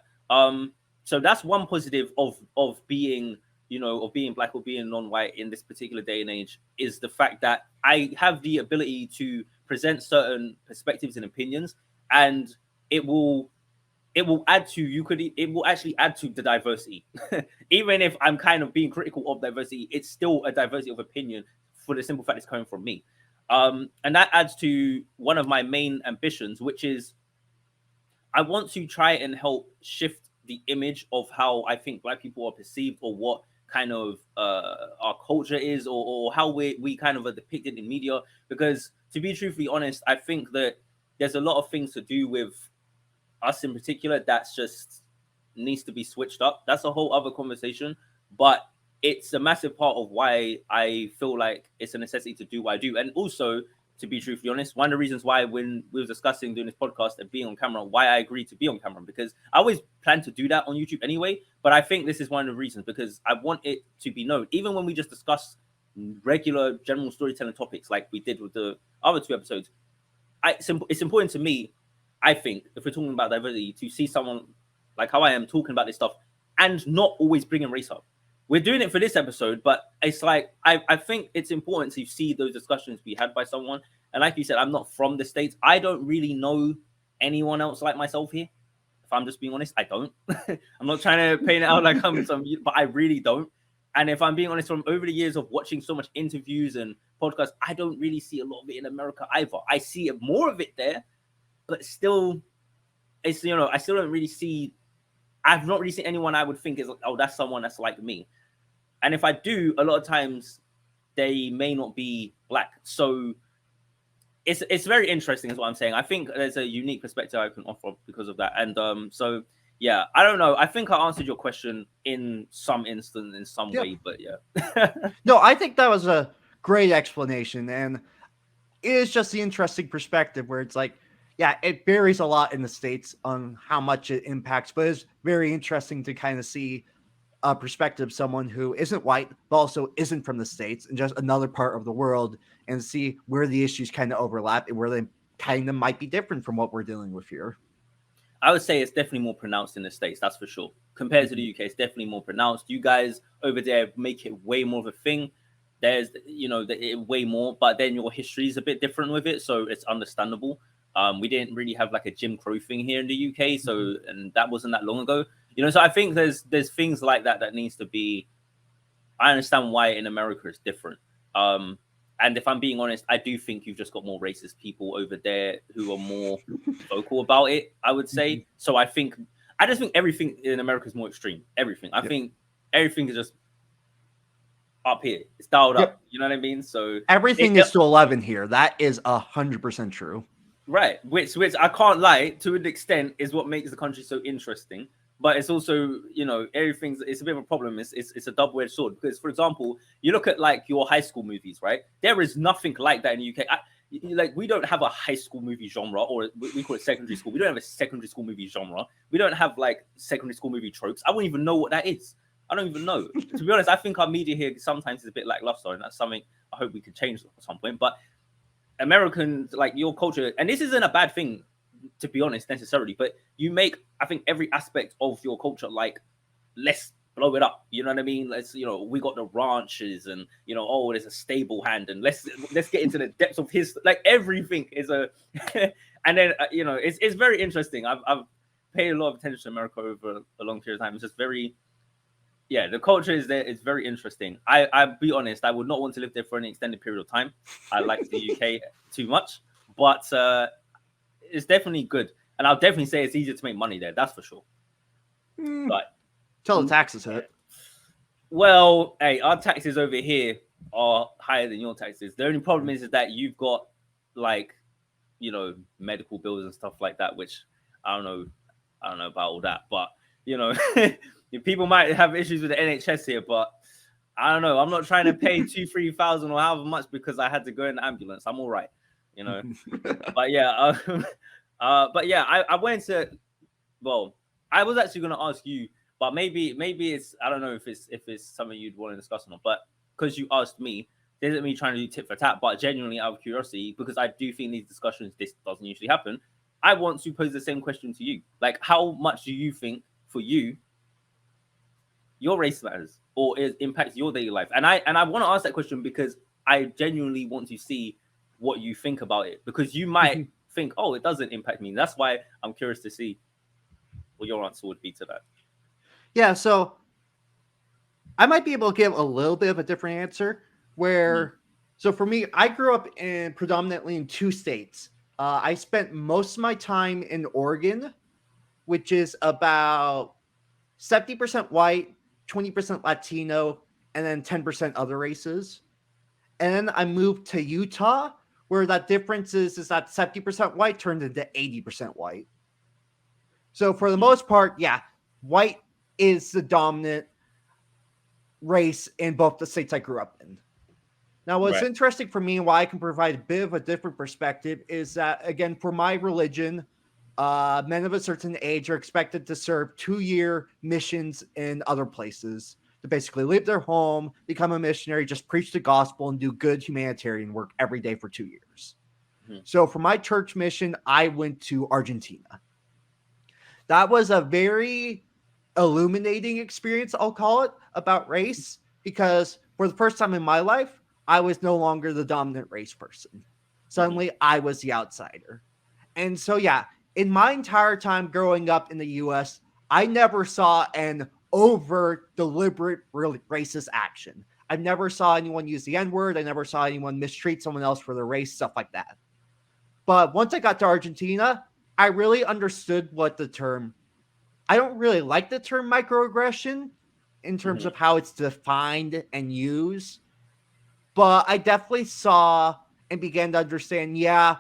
So that's one positive of being, you know, of being black or being non-white in this particular day and age, is the fact that I have the ability to present certain perspectives and opinions, and it will it will add to it will actually add to the diversity. Even if I'm kind of being critical of diversity, it's still a diversity of opinion for the simple fact it's coming from me. And that adds to one of my main ambitions, which is I want to try and help shift the image of how I think Black people are perceived, or what kind of our culture is, or how we kind of are depicted in media. Because to be truthfully honest, I think that there's a lot of things to do with us in particular that's just needs to be switched up. That's a whole other conversation, but it's a massive part of why I feel like it's a necessity to do what I do. And also, to be truthfully honest, one of the reasons why when we were discussing doing this podcast and being on camera, why I agreed to be on camera, because I always planned to do that on YouTube anyway. But I think this is one of the reasons, because I want it to be known, even when we just discuss regular general storytelling topics like we did with the other two episodes. It's important to me, I think, if we're talking about diversity, to see someone like how I am talking about this stuff and not always bringing race up. We're doing it for this episode, but it's like I think it's important to see those discussions be had by someone. And like you said, I'm not from the States. I don't really know anyone else like myself here. If I'm just being honest, I don't. I'm not trying to paint it out like I'm some, but I really don't. And if I'm being honest, from over the years of watching so much interviews and podcasts, I don't really see a lot of it in America either. I see more of it there, but still, it's, I still don't really see. I've not really seen anyone I would think is, oh, that's someone that's like me. And if I do, a lot of times they may not be Black. So it's very interesting is what I'm saying. I think there's a unique perspective I can offer because of that. And so, yeah, I don't know. I think I answered your question in some instance, in some way, but yeah. No, I think that was a great explanation. And it is just the interesting perspective where it's like, yeah, it varies a lot in the States on how much it impacts, but it's very interesting to kind of see a perspective of someone who isn't white, but also isn't from the States and just another part of the world, and see where the issues kind of overlap and where they kind of might be different from what we're dealing with here. I would say it's definitely more pronounced in the States, that's for sure. Compared to the UK, it's definitely more pronounced. You guys over there make it way more of a thing. There's, way more, but then your history is a bit different with it, so it's understandable. We didn't really have like a Jim Crow thing here in the UK, so, and that wasn't that long ago. So I think there's things like that needs to be. I understand why in America it's different. And if I'm being honest, I do think you've just got more racist people over there who are more vocal about it, I would say. So I just think everything in America is more extreme. Everything. I think everything is just up here. It's dialed up. You know what I mean? So everything is to 11 here. That is 100% true. Right. Which I can't lie, to an extent, is what makes the country so interesting. But it's also, it's a bit of a problem. It's a double-edged sword, because, for example, you look at like your high school movies, right? There is nothing like that in the UK. We don't have a high school movie genre, or we call it secondary school. We don't have a secondary school movie genre. We don't have like secondary school movie tropes. I wouldn't even know what that is. I don't even know. To be honest, I think our media here sometimes is a bit lackluster, and that's something I hope we could change at some point. But Americans, like your culture, and this isn't a bad thing, to be honest, necessarily, but you make, I think, every aspect of your culture like, let's blow it up. You know what I mean? Let's, we got the ranches, and oh, there's a stable hand, and let's get into the depths of his, like, everything is a, and then it's very interesting. I've paid a lot of attention to America over a long period of time. It's just very, the culture is there. It's very interesting. I'll be honest, I would not want to live there for an extended period of time. I like the UK too much, but it's definitely good, and I'll definitely say it's easier to make money there. That's for sure. But till the taxes hit. Well, hey, our taxes over here are higher than your taxes. The only problem is that you've got like, medical bills and stuff like that, which I don't know about all that, but people might have issues with the NHS here, but I don't know. I'm not trying to pay 2,000-3,000 or however much because I had to go in the ambulance. I'm all right. But yeah, I went to. Well, I was actually going to ask you, but maybe it's, I don't know if it's something you'd want to discuss or not. But because you asked me, this isn't me trying to do tit for tat, but genuinely out of curiosity, because I do think these discussions, this doesn't usually happen. I want to pose the same question to you. Like, how much do you think for you your race matters, or it impacts your daily life? And I want to ask that question because I genuinely want to see what you think about it, because you might think, oh, it doesn't impact me. That's why I'm curious to see. what your answer would be to that. Yeah, so I might be able to give a little bit of a different answer. Mm, So for me, I grew up in predominantly in 2 states. I spent most of my time in Oregon, which is about 70% white, 20% Latino, and then 10% other races. And then I moved to Utah, where that difference is that 70% white turned into 80% white. So for the mm, most part, yeah, white is the dominant race in both the states I grew up in. Now, what's right. interesting for me and why I can provide a bit of a different perspective is that, again, for my religion, men of a certain age are expected to serve 2-year missions in other places to basically leave their home, become a missionary, just preach the gospel, and do good humanitarian work every day for 2 years. Mm, So, for my church mission, I went to Argentina. That was a very illuminating experience, I'll call it, about race, because for the first time in my life, I was no longer the dominant race person. mhm, Suddenly, I was the outsider. And so, yeah, in my entire time growing up in the US, I never saw an overt, deliberate, really racist action. I never saw anyone use the N word. I never saw anyone mistreat someone else for their race, stuff like that. But once I got to Argentina, I really understood what the term, I don't really like the term microaggression in terms mhm, of how it's defined and used, but I definitely saw and began to understand, yeah,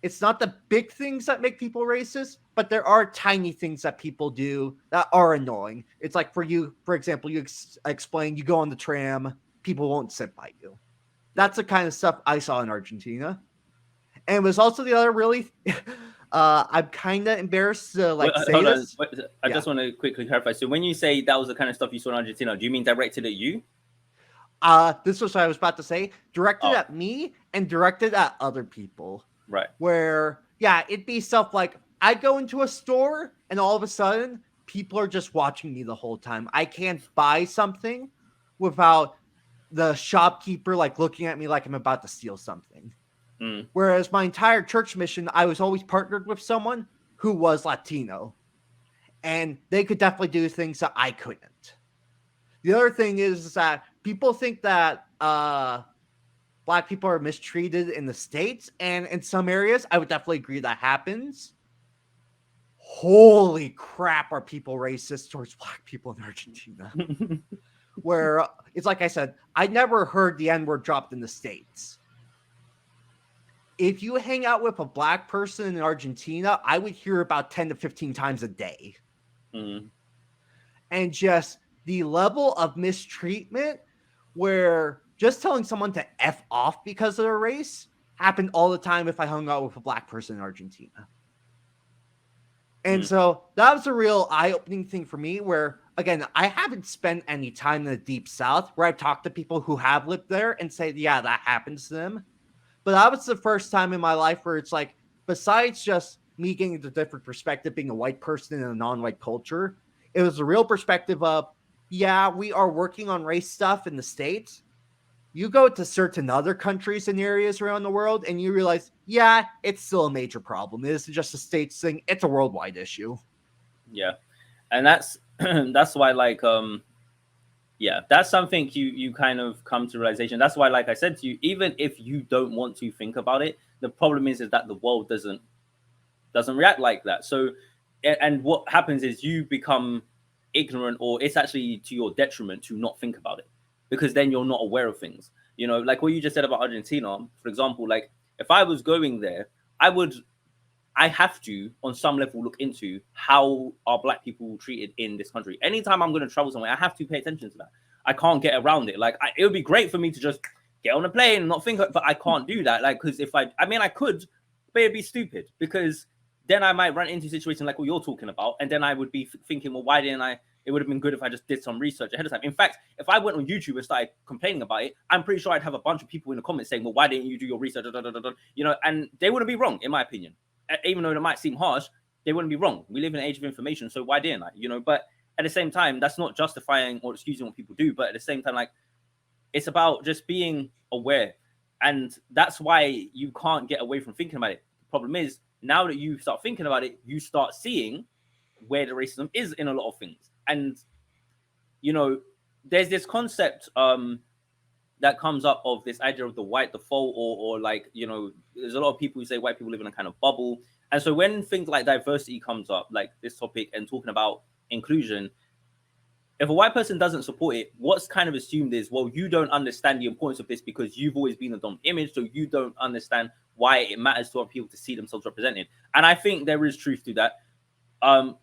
it's not the big things that make people racist, but there are tiny things that people do that are annoying. It's like for you, for example, you explain you go on the tram, people won't sit by you. yep. That's the kind of stuff I saw in Argentina. And it was also the other really, I'm kind of embarrassed to Wait, like say hold on. this. Wait, I Yeah. just want to quickly clarify. So when you say that was the kind of stuff you saw in Argentina, do you mean directed at you? This was what I was about to say. Directed Oh, at me and directed at other people. right. Where, yeah, it'd be stuff like I'd go into a store and all of a sudden people are just watching me the whole time. I can't buy something without the shopkeeper like looking at me like I'm about to steal something. Mm, Whereas my entire church mission, I was always partnered with someone who was Latino, and they could definitely do things that I couldn't. The other thing is that people think that Black people are mistreated in the States, and in some areas, I would definitely agree that happens. Holy crap, are people racist towards Black people in Argentina? Where it's like I said, I never heard the N word dropped in the States. If you hang out with a Black person in Argentina, I would hear about 10 to 15 times a day. mm, And just the level of mistreatment where just telling someone to F off because of their race happened all the time if I hung out with a Black person in Argentina. And mm, so that was a real eye-opening thing for me where, again, I haven't spent any time in the Deep South where I've talked to people who have lived there and say, yeah, that happens to them. But that was the first time in my life where it's like, besides just me getting a different perspective, being a white person in a non-white culture, it was a real perspective of, yeah, we are working on race stuff in the States. You go to certain other countries and areas around the world and you realize, yeah, it's still a major problem. It isn't just a States thing, it's a worldwide issue. yeah. And that's that's why yeah, that's something you kind of come to realization. That's why, like I said to you, even if you don't want to think about it, the problem is that the world doesn't react like that. So, and what happens is you become ignorant, or it's actually to your detriment to not think about it, because then you're not aware of things. You know, like what you just said about Argentina, for example. Like if I was going there, I would I have to, on some level, look into how are Black people treated in this country. Anytime I'm going to travel somewhere, I have to pay attention to that. I can't get around it. Like, it would be great for me to just get on a plane and not think, but I can't do that. Like, because if I mean, I could, but it'd be stupid because then I might run into a situation like what you're talking about, and then I would be thinking, well, why didn't I? It would have been good if I just did some research ahead of time. In fact, if I went on YouTube and started complaining about it, I'm pretty sure I'd have a bunch of people in the comments saying, well, why didn't you do your research? You know, and they wouldn't be wrong, in my opinion. Even though it might seem harsh, they wouldn't be wrong. We live in an age of information, so why didn't I? You know, but at the same time, that's not justifying or excusing what people do. But at the same time, like, it's about just being aware, and that's why you can't get away from thinking about it. The problem is now that you start thinking about it, you start seeing where the racism is in a lot of things. And you know, there's this concept that comes up of this idea of the white default, or like, you know, there's a lot of people who say white people live in a kind of bubble. And so when things like diversity comes up, like this topic, and talking about inclusion, if a white person doesn't support it, what's kind of assumed is, well, you don't understand the importance of this because you've always been a dominant image, so you don't understand why it matters to other people to see themselves represented. And I think there is truth to that. Um,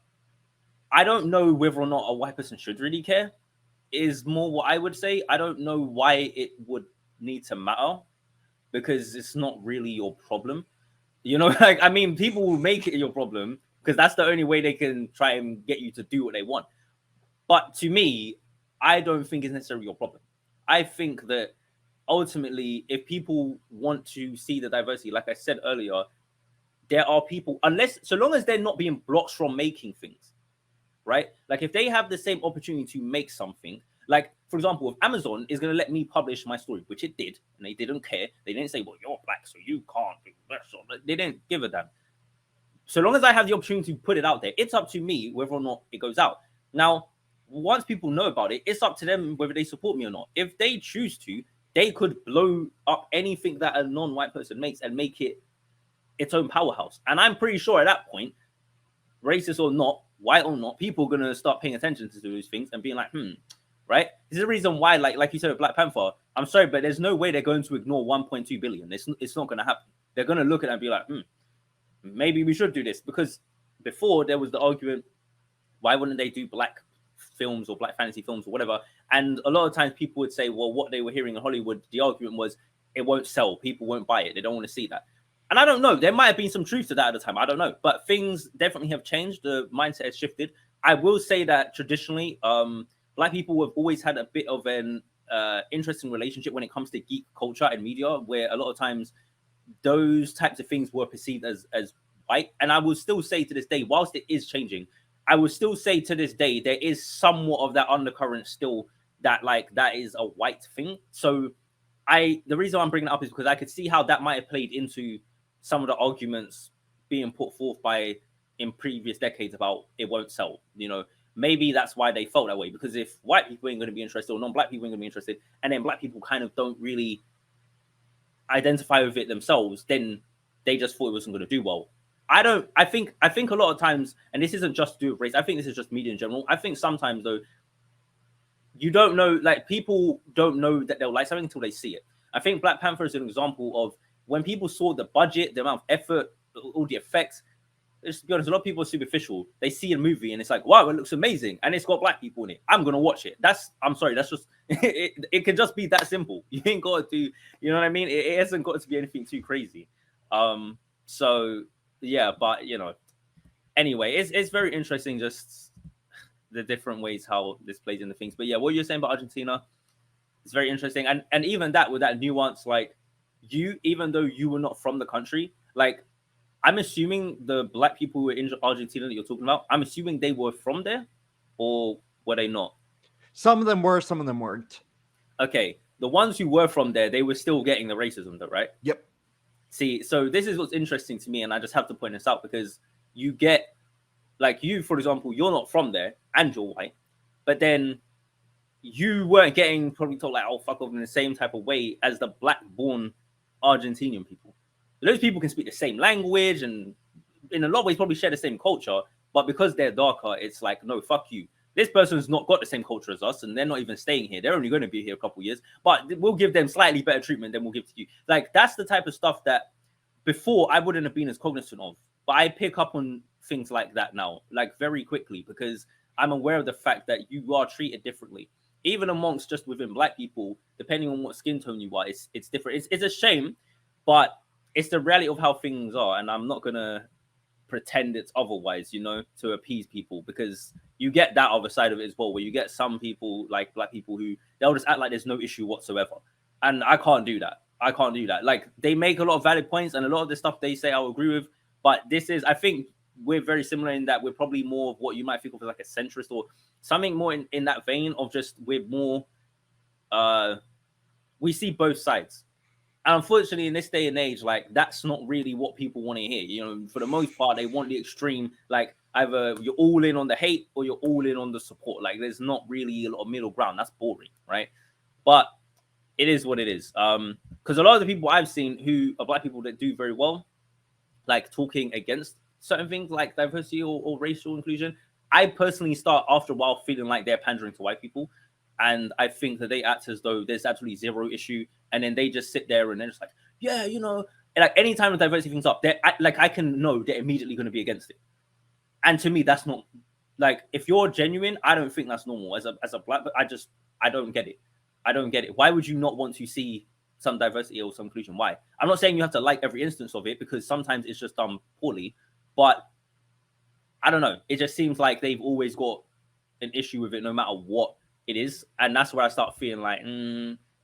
I don't know whether or not a white person should really care, is more what I would say. I don't know why it would need to matter, because it's not really your problem. You know, like, I mean, people will make it your problem because that's the only way they can try and get you to do what they want. But to me, I don't think it's necessarily your problem. I think that ultimately, if people want to see the diversity, like I said earlier, there are people, unless, so long as they're not being blocked from making things, right? Like if they have the same opportunity to make something, like for example, if Amazon is going to let me publish my story, which it did, and they didn't care, they didn't say, well, you're black, so you can't do this. They didn't give a damn. So long as I have the opportunity to put it out there, it's up to me whether or not it goes out. Now, once people know about it, it's up to them whether they support me or not. If they choose to, they could blow up anything that a non-white person makes and make it its own powerhouse. And I'm pretty sure at that point, racist or not, white or not, people are gonna start paying attention to those things and being like, right? This is the reason why, like you said with Black Panther, I'm sorry, but there's no way they're going to ignore 1.2 billion. It's not gonna happen. They're gonna look at it and be like, maybe we should do this. Because before there was the argument, why wouldn't they do black films or black fantasy films or whatever? And a lot of times people would say, well, what they were hearing in Hollywood, the argument was it won't sell, people won't buy it, they don't want to see that. And I don't know, there might have been some truth to that at the time, I don't know, but things definitely have changed, the mindset has shifted. I will say that traditionally, black people have always had a bit of an interesting relationship when it comes to geek culture and media, where a lot of times those types of things were perceived as white. And I will still say to this day, whilst it is changing, I would still say to this day there is somewhat of that undercurrent still, that like that is a white thing. So the reason I'm bringing it up is because I could see how that might have played into some of the arguments being put forth by in previous decades about it won't sell. You know, maybe that's why they felt that way, because if white people ain't going to be interested, or non-black people ain't going to be interested, and then black people kind of don't really identify with it themselves, then they just thought it wasn't going to do well. I think a lot of times, and this isn't just to do with race, I think this is just media in general. I think sometimes though, you don't know, like people don't know that they'll like something until they see it. I think Black Panther is an example of when people saw the budget, the amount of effort, all the effects. Let's be honest, a lot of people are superficial. They see a movie and it's like, wow, it looks amazing, and it's got black people in it. I'm gonna watch it. I'm sorry, that's just it can just be that simple. You ain't got to, you know what I mean? It hasn't got to be anything too crazy. So yeah, but you know, anyway, it's very interesting, just the different ways how this plays into things. But yeah, what you're saying about Argentina, it's very interesting, and even that with that nuance, like you, even though you were not from the country, like I'm assuming the black people who were in Argentina that you're talking about, I'm assuming they were from there, or were they not? Some of them were, some of them weren't. Okay, the ones who were from there, they were still getting the racism, though, right? Yep. See, so this is what's interesting to me, and I just have to point this out because you get, like you, for example, you're not from there and you're white, but then you weren't getting probably told like, oh, fuck off in the same type of way as the black-born Argentinian people. Those people can speak the same language and in a lot of ways probably share the same culture, but because they're darker, it's like, no, fuck you. This person's not got the same culture as us, and they're not even staying here. They're only going to be here a couple years, but we'll give them slightly better treatment than we'll give to you. Like, that's the type of stuff that before I wouldn't have been as cognizant of, but I pick up on things like that now, like very quickly, because I'm aware of the fact that you are treated differently. Even amongst just within black people, depending on what skin tone you are, it's different. It's a shame, but it's the reality of how things are, and I'm not gonna pretend it's otherwise, you know, to appease people, because you get that other side of it as well, where you get some people like black people who they'll just act like there's no issue whatsoever, and I can't do that. I can't do that. Like, they make a lot of valid points, and a lot of the stuff they say I'll agree with, but this is, I think we're very similar in that we're probably more of what you might think of as like a centrist or something more in that vein of just we're more we see both sides. And unfortunately, in this day and age, like that's not really what people want to hear. You know, for the most part, they want the extreme. Like, either you're all in on the hate or you're all in on the support. Like there's not really a lot of middle ground. That's boring, right? But it is what it is. Because a lot of the people I've seen who are black people that do very well, like talking against certain things like diversity or racial inclusion, I personally start after a while feeling like they're pandering to white people. And I think that they act as though there's absolutely zero issue. And then they just sit there and they're just like, yeah, and like anytime the diversity thing's up, I can know they're immediately going to be against it. And to me, that's not like, if you're genuine, I don't think that's normal. As a black, but I don't get it. I don't get it. Why would you not want to see some diversity or some inclusion? Why? I'm not saying you have to like every instance of it, because sometimes it's just done poorly. But I don't know. It just seems like they've always got an issue with it, no matter what it is, and that's where I start feeling like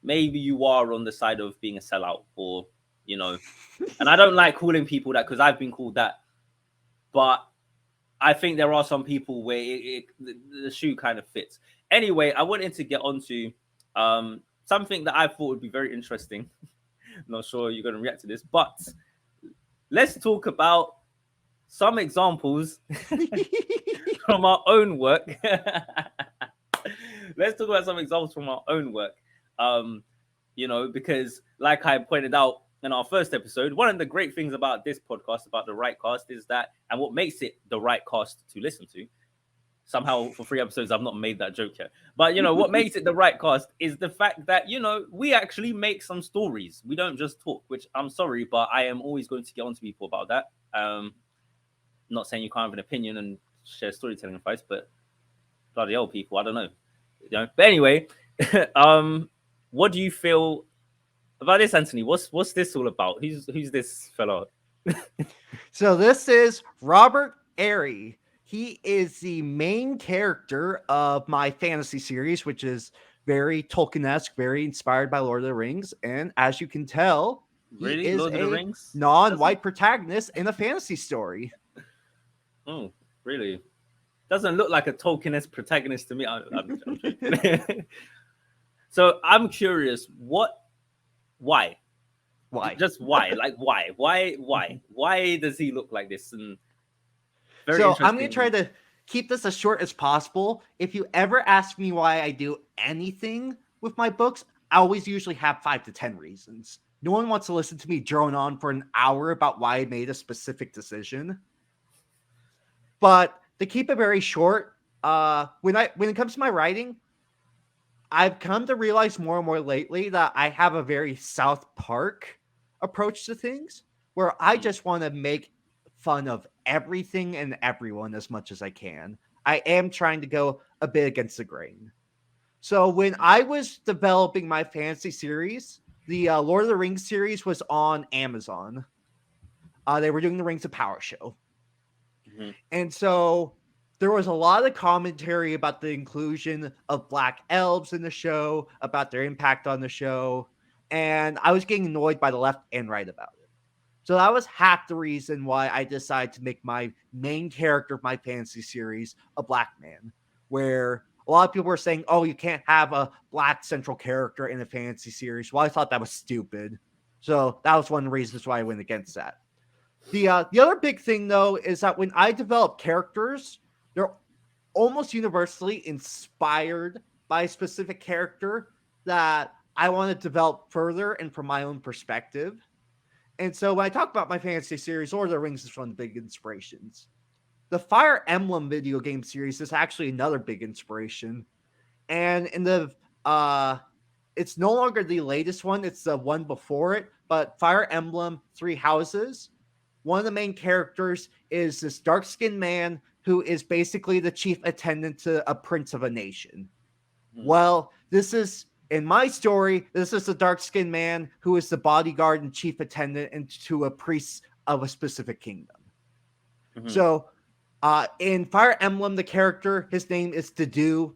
maybe you are on the side of being a sellout, or And I don't like calling people that, because I've been called that, but I think there are some people where the shoe kind of fits. Anyway, I wanted to get onto something that I thought would be very interesting. I'm not sure you're going to react to this, but let's talk about some examples from our own work. Let's talk about some examples from our own work. Because like I pointed out in our first episode, one of the great things about this podcast, about the right cast, is that, and what makes it the right cast to listen to, somehow for 3 episodes I've not made that joke yet, but what makes it the right cast is the fact that we actually make some stories. We don't just talk, which I'm sorry, but I am always going to get on to people about that. Not saying you can't have an opinion and share storytelling advice, but bloody hell, people, I don't know. But anyway, what do you feel about this, Anthony? What's this all about? Who's this fellow? So this is Robert Airy. He is the main character of my fantasy series, which is very Tolkien-esque, very inspired by Lord of the Rings. And as you can tell, he Really? is Lord of the a Rings? non-white protagonist in a fantasy story. Oh, really? Doesn't look like a Tolkien-esque protagonist to me. I'm joking. So I'm curious, why? Why? Just why? Like why does he look like this? And so I'm going to try to keep this as short as possible. If you ever ask me why I do anything with my books, I always usually have 5 to 10 reasons. No one wants to listen to me drone on for an hour about why I made a specific decision. But to keep it very short, when it comes to my writing, I've come to realize more and more lately that I have a very South Park approach to things, where I just want to make fun of everything and everyone as much as I can. I am trying to go a bit against the grain. So when I was developing my fantasy series, the Lord of the Rings series was on Amazon. They were doing the Rings of Power show. Mm-hmm. And so there was a lot of commentary about the inclusion of black elves in the show, about their impact on the show. And I was getting annoyed by the left and right about it. So that was half the reason why I decided to make my main character of my fantasy series a black man, where a lot of people were saying, oh, you can't have a black central character in a fantasy series. Well, I thought that was stupid. So that was one of the reasons why I went against that. The other big thing, though, is that when I develop characters, they're almost universally inspired by a specific character that I want to develop further and from my own perspective. And so when I talk about my fantasy series, Lord of the Rings is one of the big inspirations. The Fire Emblem video game series is actually another big inspiration. And in the it's no longer the latest one, it's the one before it, but Fire Emblem Three Houses, one of the main characters is this dark-skinned man who is basically the chief attendant to a prince of a nation. Well, this is, in my story, this is a dark-skinned man who is the bodyguard and chief attendant to a priest of a specific kingdom. Mm-hmm. So, in Fire Emblem, the character, his name is Dedue.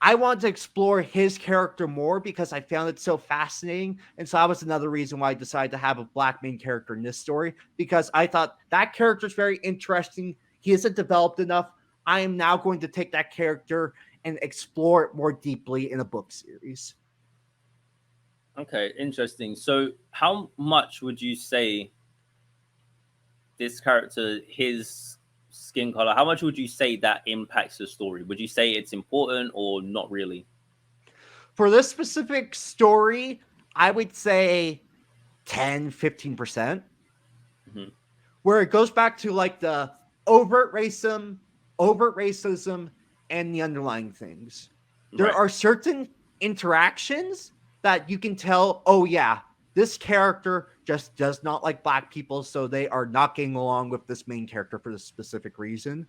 I wanted to explore his character more because I found it so fascinating. And so that was another reason why I decided to have a black main character in this story, because I thought that character is very interesting. He isn't developed enough. I am now going to take that character and explore it more deeply in a book series. Okay, interesting. So how much would you say this character, his skin color, how much would you say that impacts the story? Would you say it's important or not really? For this specific story, I would say 10-15%, Hmm. where it goes back to like the overt racism, overt racism, and the underlying things. There Right. are certain interactions that you can tell, oh yeah, this character just does not like black people, so they are not getting along with this main character for this specific reason.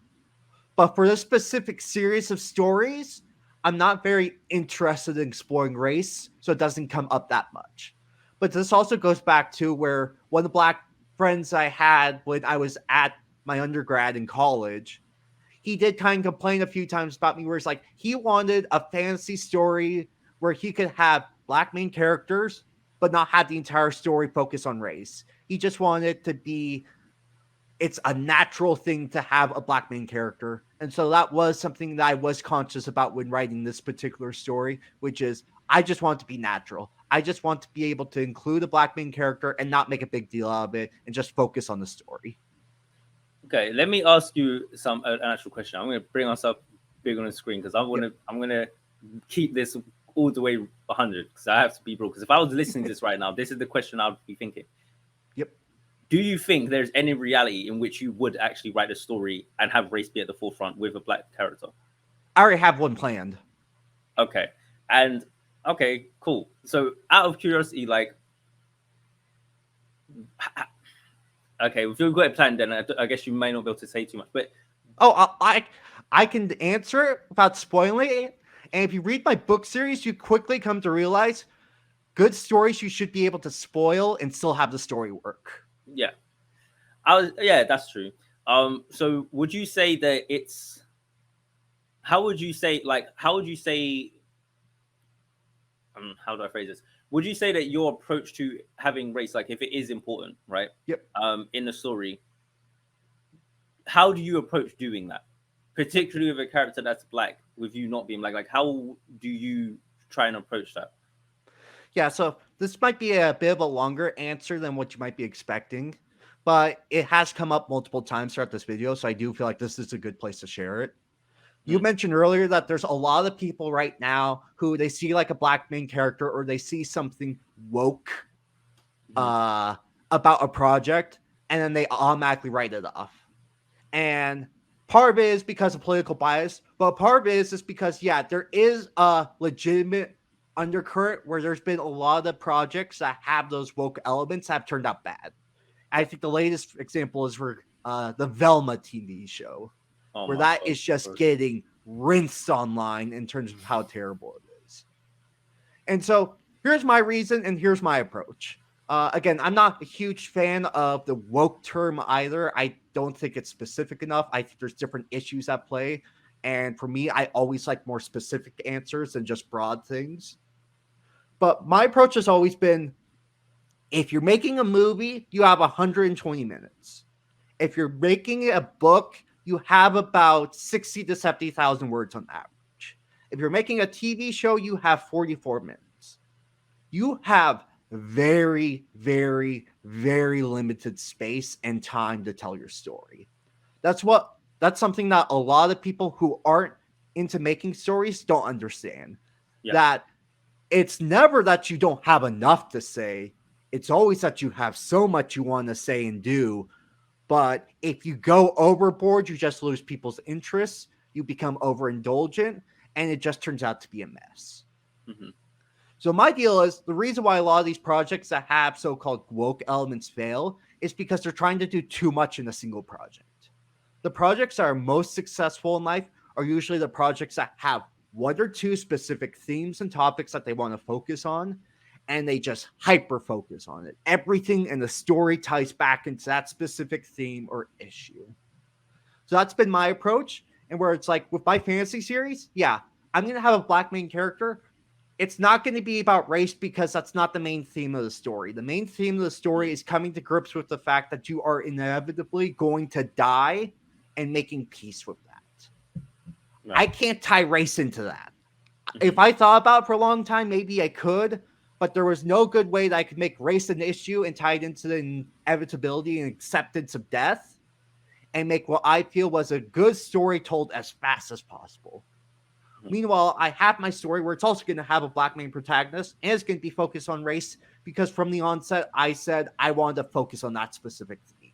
But for this specific series of stories, I'm not very interested in exploring race, so it doesn't come up that much. But this also goes back to where one of the black friends I had when I was at my undergrad in college, he did kind of complain a few times about me where it's like he wanted a fantasy story where he could have black main characters, but not have the entire story focus on race. He just wanted it to be it's a natural thing to have a black main character. And so that was something that I was conscious about when writing this particular story, which is I just want it to be natural. I just want to be able to include a black main character and not make a big deal out of it and just focus on the story. Okay, let me ask you an actual question. I'm going to bring us up big on the screen because I'm gonna keep this all the way 100 because I have to be broke. Because if I was listening to this right now, this is the question I'd be thinking. Yep. Do you think there's any reality in which you would actually write a story and have race be at the forefront with a black character? I already have one planned. Okay, and okay, cool. So out of curiosity, like, okay, if you've got it planned, then I guess you may not be able to say too much. But I can answer it without spoiling it. And if you read my book series, you quickly come to realize good stories you should be able to spoil and still have the story work. yeah, that's true. So would you say that it's how would you say how do I phrase this? Would you say that your approach to having race, like if it is important, right? Yep. In the story, how do you approach doing that? Particularly with a character that's black, with you not being black, like how do you try and approach that? Yeah, so this might be a bit of a longer answer than what you might be expecting, but it has come up multiple times throughout this video, so I do feel like this is a good place to share it. You mentioned earlier that there's a lot of people right now who they see like a black main character or they see something woke about a project and then they automatically write it off. And part of it is because of political bias, but part of it is just because, yeah, there is a legitimate undercurrent where there's been a lot of the projects that have those woke elements have turned out bad. I think the latest example is for the Velma TV show, where that is just getting rinsed online in terms of how terrible it is. And so here's my reason and here's my approach. Again, I'm not a huge fan of the woke term either. I don't think it's specific enough. I think there's different issues at play. And for me, I always like more specific answers than just broad things. But my approach has always been, if you're making a movie, you have 120 minutes. If you're making a book, you have about 60 to 70,000 words on average. If you're making a TV show, you have 44 minutes. You have very, very, very limited space and time to tell your story. That's something that a lot of people who aren't into making stories don't understand. Yeah. That it's never that you don't have enough to say. It's always that you have so much you want to say and do. But if you go overboard, you just lose people's interests. You become overindulgent, and it just turns out to be a mess. Mm-hmm. So my deal is the reason why a lot of these projects that have so-called woke elements fail is because they're trying to do too much in a single project. The projects that are most successful in life are usually the projects that have one or two specific themes and topics that they want to focus on, and they just hyper focus on it. Everything in the story ties back into that specific theme or issue. So that's been my approach. And where it's like with my fantasy series, yeah, I'm going to have a black main character. It's not going to be about race because that's not the main theme of the story. The main theme of the story is coming to grips with the fact that you are inevitably going to die and making peace with that. Right. I can't tie race into that. Mm-hmm. If I thought about it for a long time, maybe I could, but there was no good way that I could make race an issue and tie it into the inevitability and acceptance of death. and make what I feel was a good story told as fast as possible. Meanwhile, I have my story where it's also going to have a black main protagonist, and it's going to be focused on race because from the onset, I said I wanted to focus on that specific theme.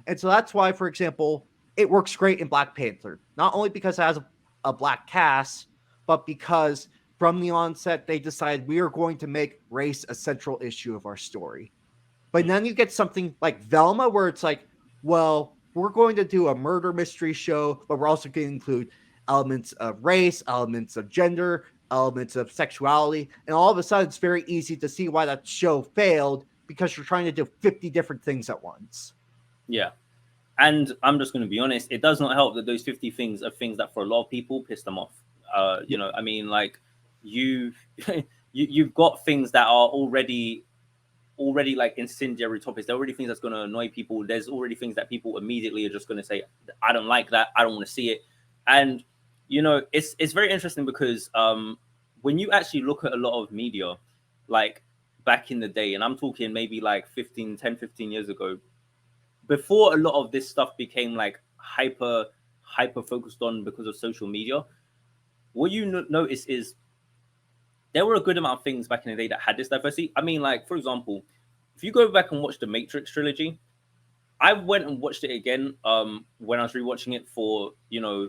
And so that's why, for example, it works great in Black Panther, not only because it has a black cast, but because from the onset, they decided we are going to make race a central issue of our story. But then you get something like Velma, where it's like, well, we're going to do a murder mystery show, but we're also going to include elements of race, elements of gender, elements of sexuality. And all of a sudden, it's very easy to see why that show failed because you're trying to do 50 different things at once. Yeah. And I'm just going to be honest, it does not help that those 50 things are things that for a lot of people piss them off. You know, I mean, like you've got things that are already like incendiary topics. There are already things that's going to annoy people. There's already things that people immediately are just going to say, I don't like that. I don't want to see it. And, you know, it's very interesting because when you actually look at a lot of media, like back in the day, and I'm talking maybe like 10, 15 years ago, before a lot of this stuff became like hyper focused on because of social media, what you notice is there were a good amount of things back in the day that had this diversity. I mean, like, for example, if you go back and watch the Matrix trilogy, I went and watched it again when I was rewatching it for, you know,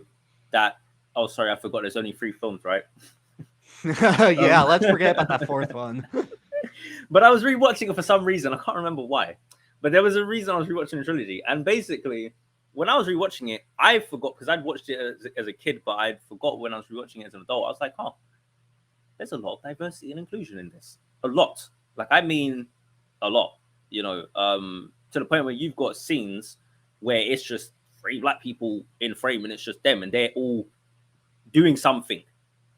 that. Oh, sorry, I forgot. There's only 3 films, right? Yeah, let's forget about that 4th one. But I was rewatching it for some reason. I can't remember why. But there was a reason I was rewatching the trilogy. And basically, when I was rewatching it, I forgot, because I'd watched it as a kid, but I forgot when I was rewatching it as an adult. I was like, oh, there's a lot of diversity and inclusion in this. A lot. Like, I mean, a lot. You know, to the point where you've got scenes where it's just 3 black people in frame and it's just them and they're all doing something.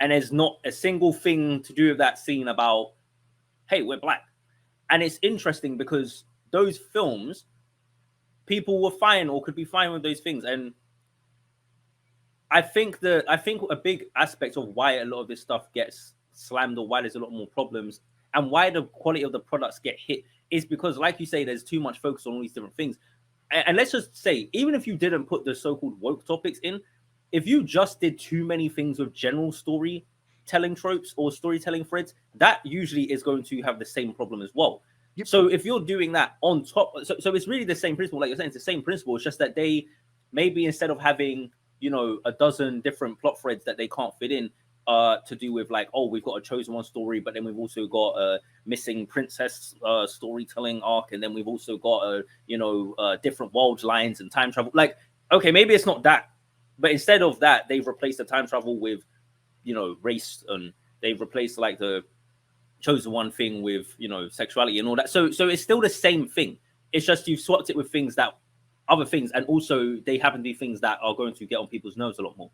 And there's not a single thing to do with that scene about, hey, we're black. And it's interesting because those films, people were fine or could be fine with those things. And I think a big aspect of why a lot of this stuff gets slammed or why there's a lot more problems and why the quality of the products get hit is because, like you say, there's too much focus on all these different things. And let's just say, even if you didn't put the so-called woke topics in, if you just did too many things with general storytelling tropes or storytelling threads, that usually is going to have the same problem as well. Yep. So if you're doing that on top, so it's really the same principle, like you're saying, it's the same principle. It's just that they maybe instead of having, you know, a dozen different plot threads that they can't fit in to do with like, oh, we've got a chosen one story, but then we've also got a missing princess storytelling arc, and then we've also got a, you know, different world lines and time travel. Like, okay, maybe it's not that, but instead of that, they've replaced the time travel with, you know, race, and they've replaced like the chosen one thing with, you know, sexuality and all that. So it's still the same thing. It's just you've swapped it with things that other things, and also they happen to be things that are going to get on people's nerves a lot more.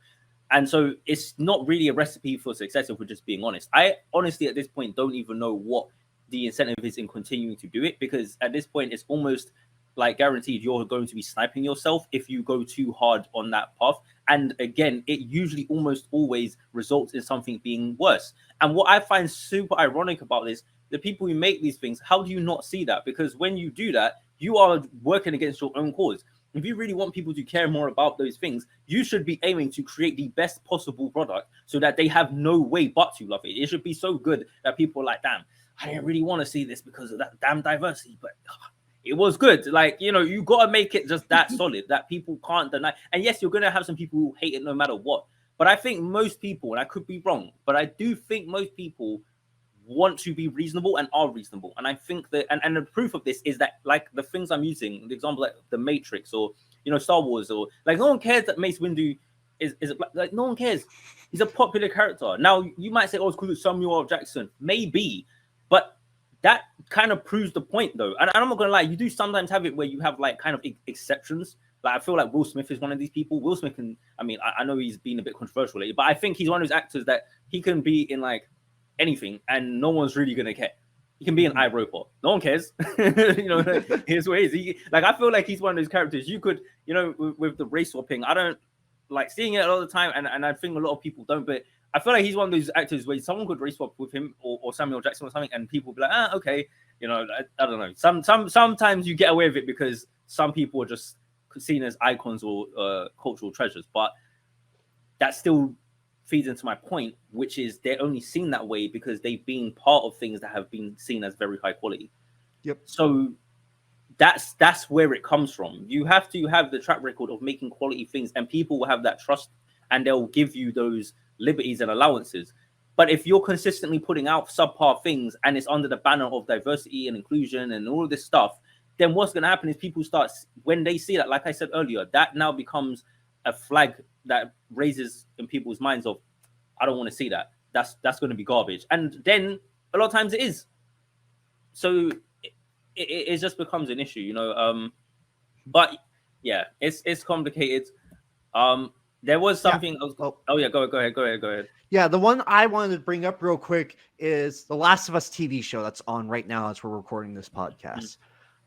And so it's not really a recipe for success if we're just being honest. I honestly at this point don't even know what the incentive is in continuing to do it, because at this point it's almost like guaranteed you're going to be sniping yourself if you go too hard on that path. And again, it usually almost always results in something being worse. And what I find super ironic about this, the people who make these things, how do you not see that? Because when you do that, you are working against your own cause. If you really want people to care more about those things, you should be aiming to create the best possible product so that they have no way but to love it. It should be so good that people are like, damn, I didn't really want to see this because of that damn diversity, but it was good. Like, you know, you got to make it just that solid that people can't deny. And yes, you're going to have some people who hate it no matter what. But I think most people, and I could be wrong, but I do think most people want to be reasonable and are reasonable. And I think that, and the proof of this is that, like, the things I'm using, the example like the Matrix or, you know, Star Wars, or like, no one cares that Mace Windu is like, no one cares. He's a popular character. Now, you might say, oh, it's because it's Samuel L. Jackson. Maybe, but that kind of proves the point, though. And I'm not going to lie, you do sometimes have it where you have, like, kind of exceptions. Like, I feel like Will Smith is one of these people. Will Smith can, I mean, I know he's been a bit controversial lately, but I think he's one of those actors that he can be in, like, anything and no one's really going to care. He can be an iRobot. No one cares. You know, his ways. Like, I feel like he's one of those characters you could, you know, with the race swapping, I don't like seeing it all the time, and I think a lot of people don't, but I feel like he's one of those actors where someone could race swap with him or Samuel Jackson or something, and people would be like, okay, you know, I don't know. Sometimes you get away with it because some people are just seen as icons or cultural treasures. But that still feeds into my point, which is they're only seen that way because they've been part of things that have been seen as very high quality. Yep. So that's where it comes from. You have to have the track record of making quality things, and people will have that trust, and they'll give you those liberties and allowances. But if you're consistently putting out subpar things and it's under the banner of diversity and inclusion and all of this stuff, then what's going to happen is people start, when they see that, like I said earlier, that now becomes a flag that raises in people's minds of, I don't want to see that. That's going to be garbage. And then a lot of times it is. So it just becomes an issue, you know. But yeah, it's complicated. There was something. Yeah. Oh yeah, go ahead. Yeah, the one I wanted to bring up real quick is the Last of Us TV show that's on right now as we're recording this podcast.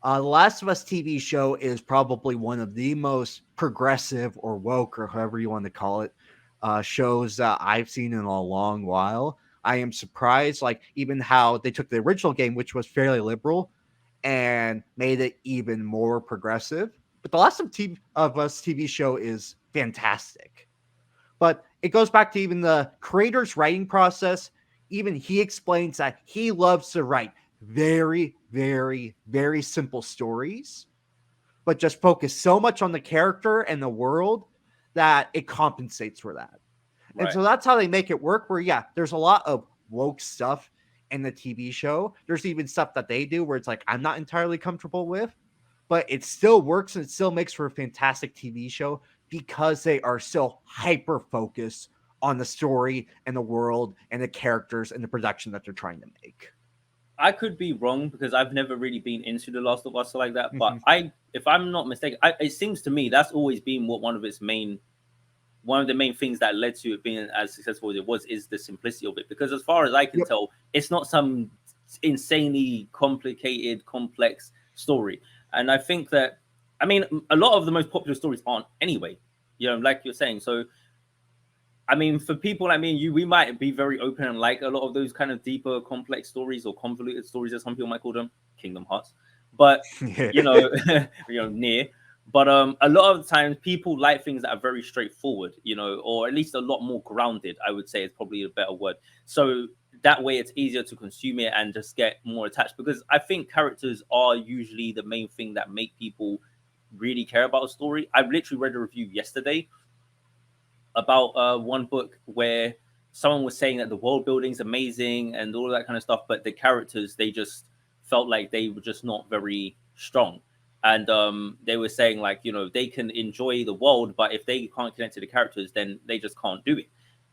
The Last of Us TV show is probably one of the most progressive or woke or however you want to call it shows that I've seen in a long while. I am surprised, like even how they took the original game, which was fairly liberal, and made it even more progressive. But the Last of Us TV show is fantastic. But it goes back to even the creator's writing process. Even he explains that he loves to write very, very, very simple stories, but just focus so much on the character and the world that it compensates for that. Right. And so that's how they make it work. Where, yeah, there's a lot of woke stuff in the TV show. There's even stuff that they do where it's like, I'm not entirely comfortable with, but it still works and it still makes for a fantastic TV show because they are so hyper focused on the story and the world and the characters and the production that they're trying to make. I could be wrong because I've never really been into The Last of Us like that. But if I'm not mistaken, it seems to me that's always been one of the main things that led to it being as successful as it was is the simplicity of it. Because as far as I can tell, it's not some insanely complicated, complex story. And I think that, I mean, a lot of the most popular stories aren't anyway, you know, like you're saying. So, I mean, for people like me and you, we might be very open and like a lot of those kind of deeper, complex stories or convoluted stories, as some people might call them, Kingdom Hearts. But, you know, near. But a lot of the times people like things that are very straightforward, you know, or at least a lot more grounded, I would say is probably a better word. So that way it's easier to consume it and just get more attached, because I think characters are usually the main thing that make people really care about a story. I've literally read a review yesterday about one book where someone was saying that the world building's amazing and all that kind of stuff, but the characters, they just felt like they were just not very strong. And they were saying, like, you know, they can enjoy the world, but if they can't connect to the characters, then they just can't do it.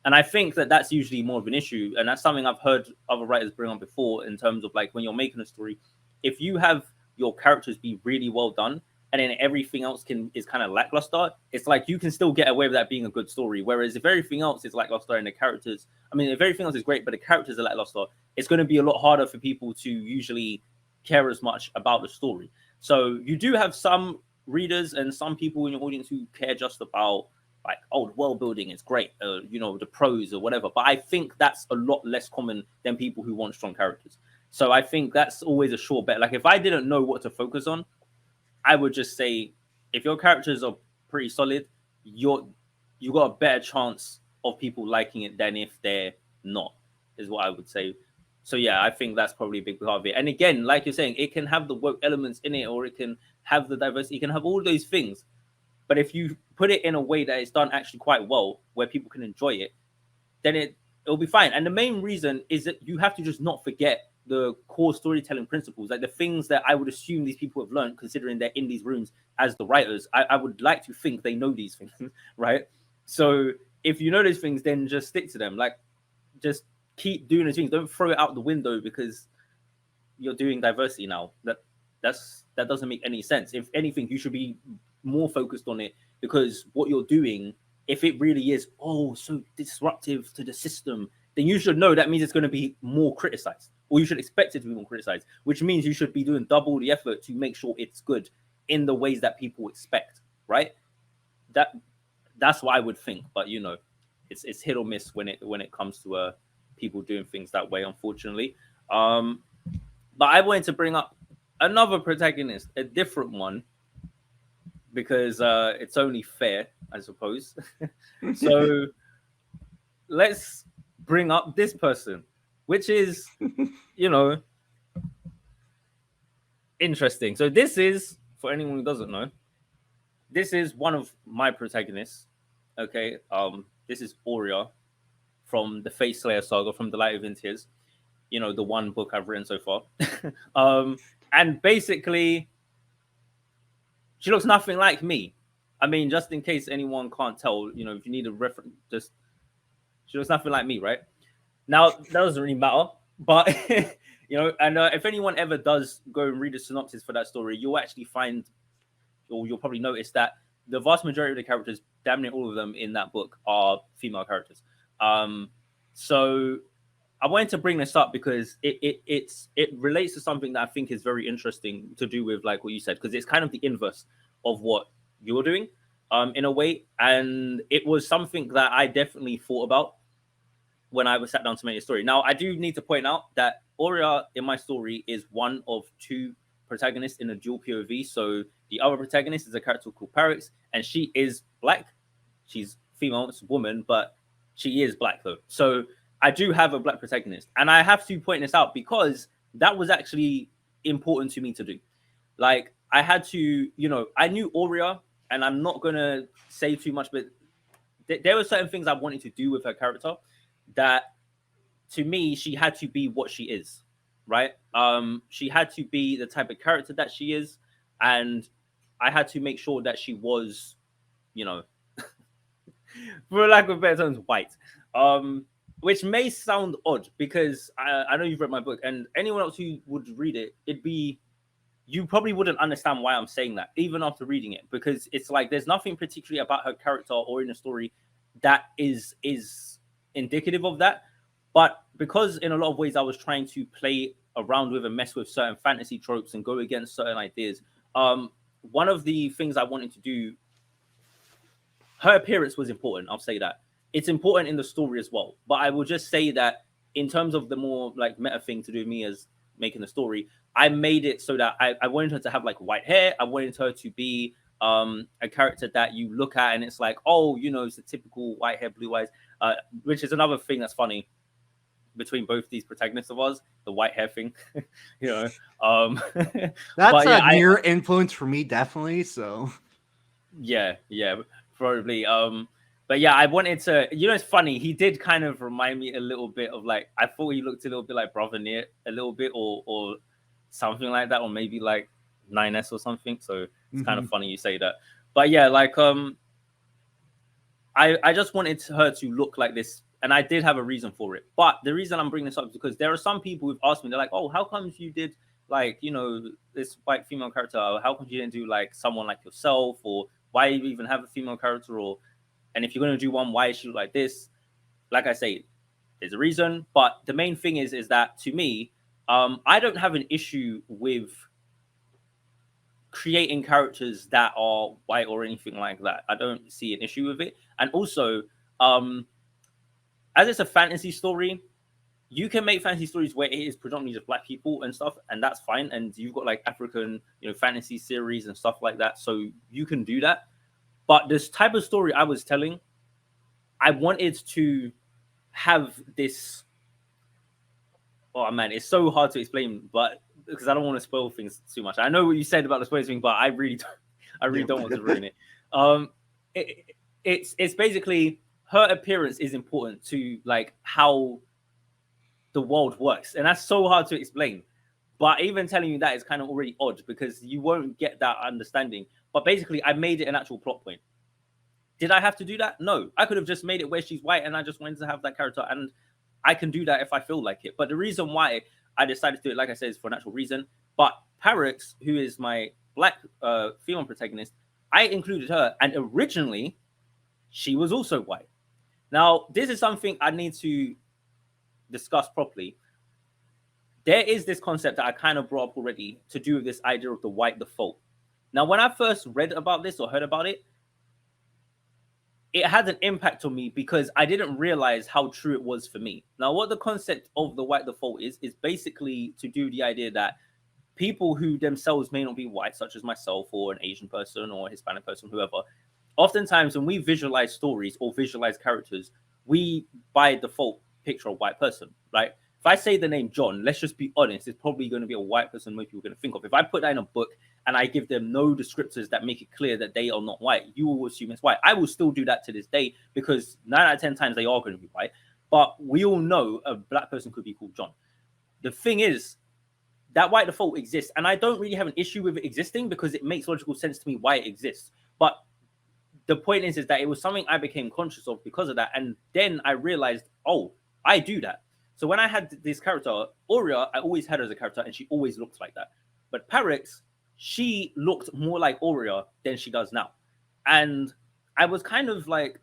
And I think that that's usually more of an issue. And that's something I've heard other writers bring on before in terms of, like, when you're making a story, if you have your characters be really well done and then everything else is kind of lackluster, it's like you can still get away with that being a good story. Whereas if everything else is lackluster and the characters, I mean, if everything else is great, but the characters are lackluster, it's going to be a lot harder for people to usually care as much about the story. So you do have some readers and some people in your audience who care just about, like, oh, the world building is great, you know, the prose or whatever. But I think that's a lot less common than people who want strong characters. So I think that's always a sure bet. Like, if I didn't know what to focus on, I would just say, if your characters are pretty solid, you got a better chance of people liking it than if they're not, is what I would say. So yeah, I think that's probably a big part of it. And again, like you're saying, it can have the woke elements in it, or it can have the diversity, it can have all those things. But if you put it in a way that it's done actually quite well, where people can enjoy it, then it'll be fine. And the main reason is that you have to just not forget the core storytelling principles, like the things that I would assume these people have learned, considering they're in these rooms as the writers. I would like to think they know these things, right? So if you know these things, then just stick to them. Like, just keep doing these things. Don't throw it out the window because you're doing diversity now. That doesn't make any sense. If anything, you should be more focused on it, because what you're doing, if it really is so disruptive to the system, then you should know that means it's going to be more criticized, or you should expect it to be more criticized, which means you should be doing double the effort to make sure it's good in the ways that people expect, right? That's what I would think. But you know, it's hit or miss when it comes to people doing things that way, unfortunately. But I wanted to bring up another protagonist, a different one, because it's only fair, I suppose. So let's bring up this person, which is, you know, interesting. So this is, for anyone who doesn't know, this is one of my protagonists. Okay, this is Aurea from the Face Slayer saga, from the Light of Tears. You know, the one book I've written so far. And basically, she looks nothing like me. I mean, just in case anyone can't tell, you know, if you need a reference, just she looks nothing like me, right? Now that doesn't really matter, but you know, and if anyone ever does go and read the synopsis for that story, you'll actually find, or you'll probably notice that the vast majority of the characters, damn near all of them in that book, are female characters. So I wanted to bring this up because it relates to something that I think is very interesting to do with like what you said, because it's kind of the inverse of what you're doing, in a way, and it was something that I definitely thought about when I was sat down to make a story. Now, I do need to point out that Aurea in my story is one of two protagonists in a dual POV. So the other protagonist is a character called Parix, and she is black. She's female, it's a woman, but she is black though. So I do have a black protagonist, and I have to point this out because that was actually important to me to do. Like I had to, you know, I knew Aurea, and I'm not gonna say too much, but there were certain things I wanted to do with her character that to me she had to be what she is, right? She had to be the type of character that she is, and I had to make sure that she was, you know, for lack of better terms, white. Which may sound odd because I know you've read my book, and anyone else who would read it, it'd be, you probably wouldn't understand why I'm saying that, even after reading it, because it's like there's nothing particularly about her character or in the story that is indicative of that. But because in a lot of ways I was trying to play around with and mess with certain fantasy tropes and go against certain ideas, one of the things I wanted to do, her appearance was important. I'll say that it's important in the story as well. But I will just say that in terms of the more like meta thing to do with me as making the story, I made it so that I wanted her to have like white hair. I wanted her to be a character that you look at and it's like, oh, you know, it's a typical white hair, blue eyes, which is another thing that's funny between both these protagonists of ours, the white hair thing, you know. That's But yeah, a mirror influence for me, definitely. So yeah, probably. But yeah, I wanted to, you know, it's funny. He did kind of remind me a little bit of like, I thought he looked a little bit like Brother Near, a little bit, or something like that, or maybe like 9S or something. So it's kind of funny you say that. But yeah, like I just wanted her to look like this, and I did have a reason for it. But the reason I'm bringing this up is because there are some people who've asked me, they're like, oh, how comes you did like, you know, this white female character? Or how come you didn't do like someone like yourself? Or why you even have a female character? Or, and if you're going to do one, why is she look like this? Like I say, there's a reason. But the main thing is that to me, I don't have an issue with creating characters that are white or anything like that. I don't see an issue with it. And also, as it's a fantasy story, you can make fantasy stories where it is predominantly just black people and stuff, and that's fine. And you've got like African, you know, fantasy series and stuff like that, so you can do that. But this type of story I was telling, I wanted to have this. Oh man, it's so hard to explain, but because I don't want to spoil things too much. I know what you said about the spoiler thing, but I really don't want to ruin it. It's basically her appearance is important to like how the world works, and that's so hard to explain. But even telling you that is kind of already odd because you won't get that understanding. But basically, I made it an actual plot point. Did I have to do that? No, I could have just made it where she's white, and I just wanted to have that character, and I can do that if I feel like it. But the reason why I decided to do it, like I said, is for an actual reason. But Parix, who is my black female protagonist, I included her, and originally she was also white. Now, this is something I need to discuss properly. There is this concept that I kind of brought up already to do with this idea of the white default. Now, when I first read about this or heard about it, it had an impact on me because I didn't realize how true it was for me. Now, what the concept of the white default is basically to do the idea that people who themselves may not be white, such as myself or an Asian person or a Hispanic person, whoever, oftentimes when we visualize stories or visualize characters, we by default picture a white person, right? If I say the name John, let's just be honest, it's probably going to be a white person most people are going to think of. If I put that in a book and I give them no descriptors that make it clear that they are not white, you will assume it's white. I will still do that to this day because 9 out of 10 times they are going to be white. But we all know a black person could be called John. The thing is, that white default exists, and I don't really have an issue with it existing because it makes logical sense to me why it exists. But the point is that it was something I became conscious of because of that, and then I realized, oh, I do that. So when I had this character, Aurea, I always had her as a character, and she always looked like that. But Parix, she looked more like Aurea than she does now. And I was kind of like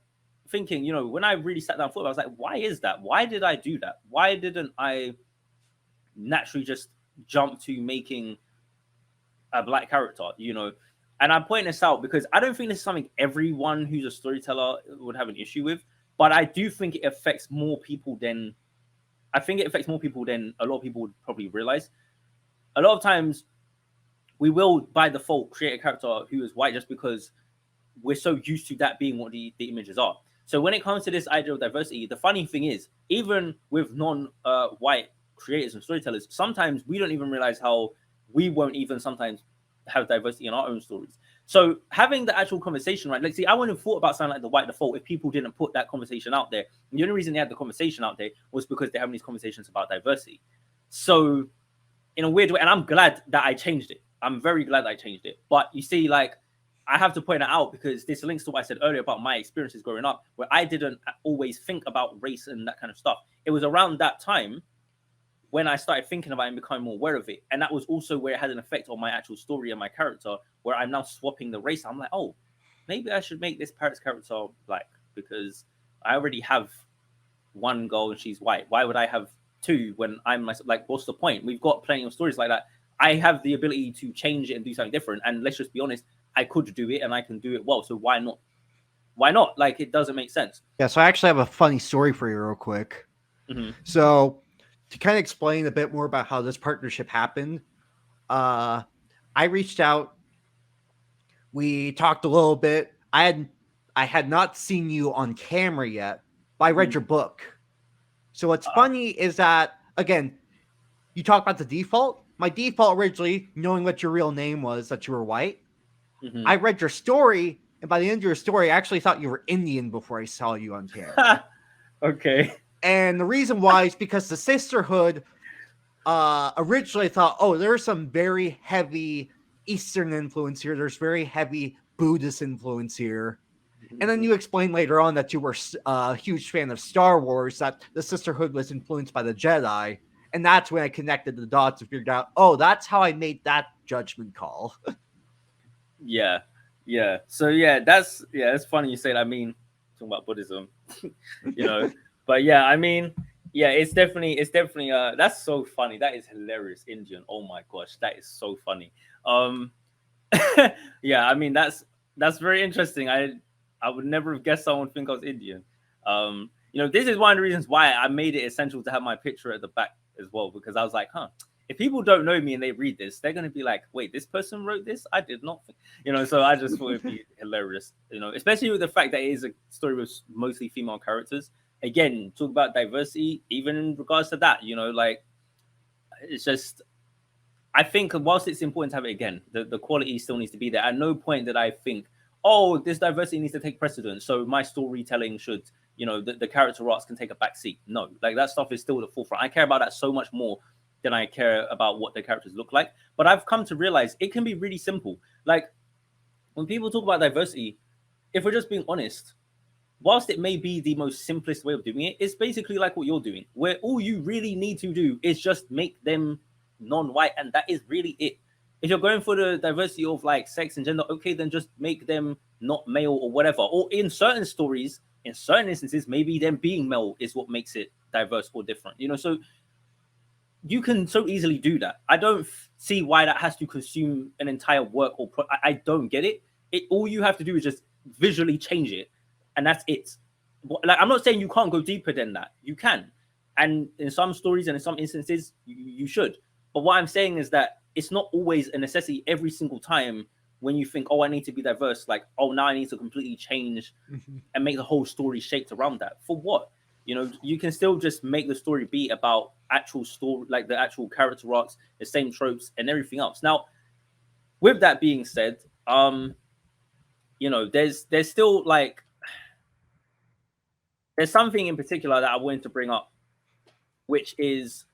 thinking, you know, when I really sat down and thought, I was like, why is that? Why did I do that? Why didn't I naturally just jump to making a black character, you know? And I'm pointing this out because I don't think this is something everyone who's a storyteller would have an issue with, but I do think it affects more people than a lot of people would probably realize. A lot of times we will by default create a character who is white just because we're so used to that being what the images are. So when it comes to this idea of diversity, the funny thing is, even with non-white creators and storytellers, sometimes we don't even realize how we won't even sometimes have diversity in our own stories. So having the actual conversation, right? Like, see, I wouldn't have thought about something like the white default if people didn't put that conversation out there. And the only reason they had the conversation out there was because they're having these conversations about diversity. So in a weird way, and I'm glad that I changed it. I'm very glad that I changed it. But you see, like, I have to point it out because this links to what I said earlier about my experiences growing up, where I didn't always think about race and that kind of stuff. It was around that time when I started thinking about it and becoming more aware of it. And that was also where it had an effect on my actual story and my character, where I'm now swapping the race. I'm like, oh, maybe I should make this Parrot's character black because I already have one girl and she's white. Why would I have two when I'm myself? Like, what's the point? We've got plenty of stories like that. I have the ability to change it and do something different. And let's just be honest, I could do it and I can do it well. So why not? Why not? Like, it doesn't make sense. Yeah, so I actually have a funny story for you real quick. Mm-hmm. So to kind of explain a bit more about how this partnership happened, I reached out. We talked a little bit. I had not seen you on camera yet, but I read your book. So what's funny is that, again, you talk about the default. My default originally, knowing what your real name was, that you were white. Mm-hmm. I read your story, and by the end of your story, I actually thought you were Indian before I saw you on camera. Okay. And the reason why is because the sisterhood originally thought, oh, there's some very heavy Eastern influence here. There's very heavy Buddhist influence here. And then you explain later on that you were a huge fan of Star Wars, that the sisterhood was influenced by the Jedi. And that's when I connected the dots and figured out, oh, that's how I made that judgment call. Yeah. So that's funny you say that. I mean, talking about Buddhism, you know. But yeah, I mean, yeah, it's definitely that's so funny. That is hilarious. Indian. Oh my gosh, that is so funny. Yeah, I mean that's very interesting. I would never have guessed someone would think I was Indian. You know, this is one of the reasons why I made it essential to have my picture at the back as well, because I was like, if people don't know me and they read this, they're gonna be like, wait, this person wrote this? I did not think, you know, so I just thought it'd be hilarious, you know, especially with the fact that it is a story with mostly female characters. Again, talk about diversity, even in regards to that, you know, like, it's just, I think whilst it's important to have it, again, the quality still needs to be there. At no point did I think, oh, this diversity needs to take precedence, so my storytelling should, you know, the character arcs can take a back seat. No, like, that stuff is still at the forefront. I care about that so much more than I care about what the characters look like. But I've come to realize it can be really simple. Like, when people talk about diversity, if we're just being honest, whilst it may be the most simplest way of doing it, it's basically like what you're doing, where all you really need to do is just make them non-white, and that is really it. If you're going for the diversity of like sex and gender, okay, then just make them not male or whatever. Or in certain stories, in certain instances, maybe them being male is what makes it diverse or different, you know. So you can so easily do that. I don't see why that has to consume an entire work or I don't get it. All you have to do is just visually change it, and that's it. Like, I'm not saying you can't go deeper than that. You can, and in some stories and in some instances, you should. But what I'm saying is that it's not always a necessity every single time when you think, oh, I need to be diverse. Like, oh, now I need to completely change Mhm. and make the whole story shaped around that. For what? You can still just make the story be about actual story, like the actual character arcs, the same tropes, and everything else. Now, with that being said, there's still like there's something in particular that I wanted to bring up, which is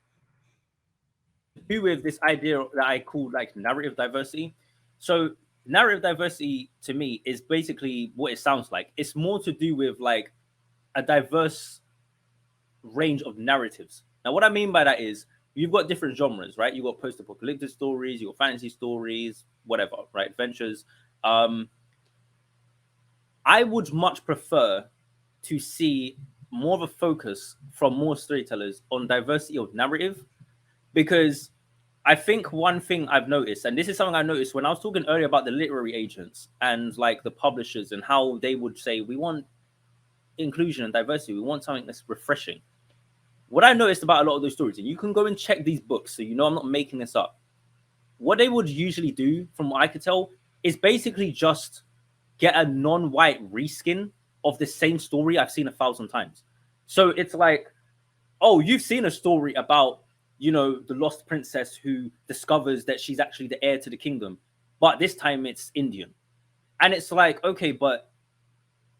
to do with this idea that I call like narrative diversity. So narrative diversity to me is basically what it sounds like. It's more to do with like a diverse range of narratives. Now, what I mean by that is you've got different genres, right? You've got post-apocalyptic stories, you've got fantasy stories, whatever, right? Adventures. Um, I would much prefer to see more of a focus from more storytellers on diversity of narrative because I think one thing I've noticed, and this is something I noticed when I was talking earlier about the literary agents and like the publishers and how they would say, we want inclusion and diversity, we want something that's refreshing. What I noticed about a lot of those stories, and you can go and check these books, so you know I'm not making this up. What they would usually do, from what I could tell, is basically just get a non-white reskin of the same story I've seen 1,000 times. So it's like, oh, you've seen a story about, the lost princess who discovers that she's actually the heir to the kingdom, but this time it's Indian. And it's like, okay, but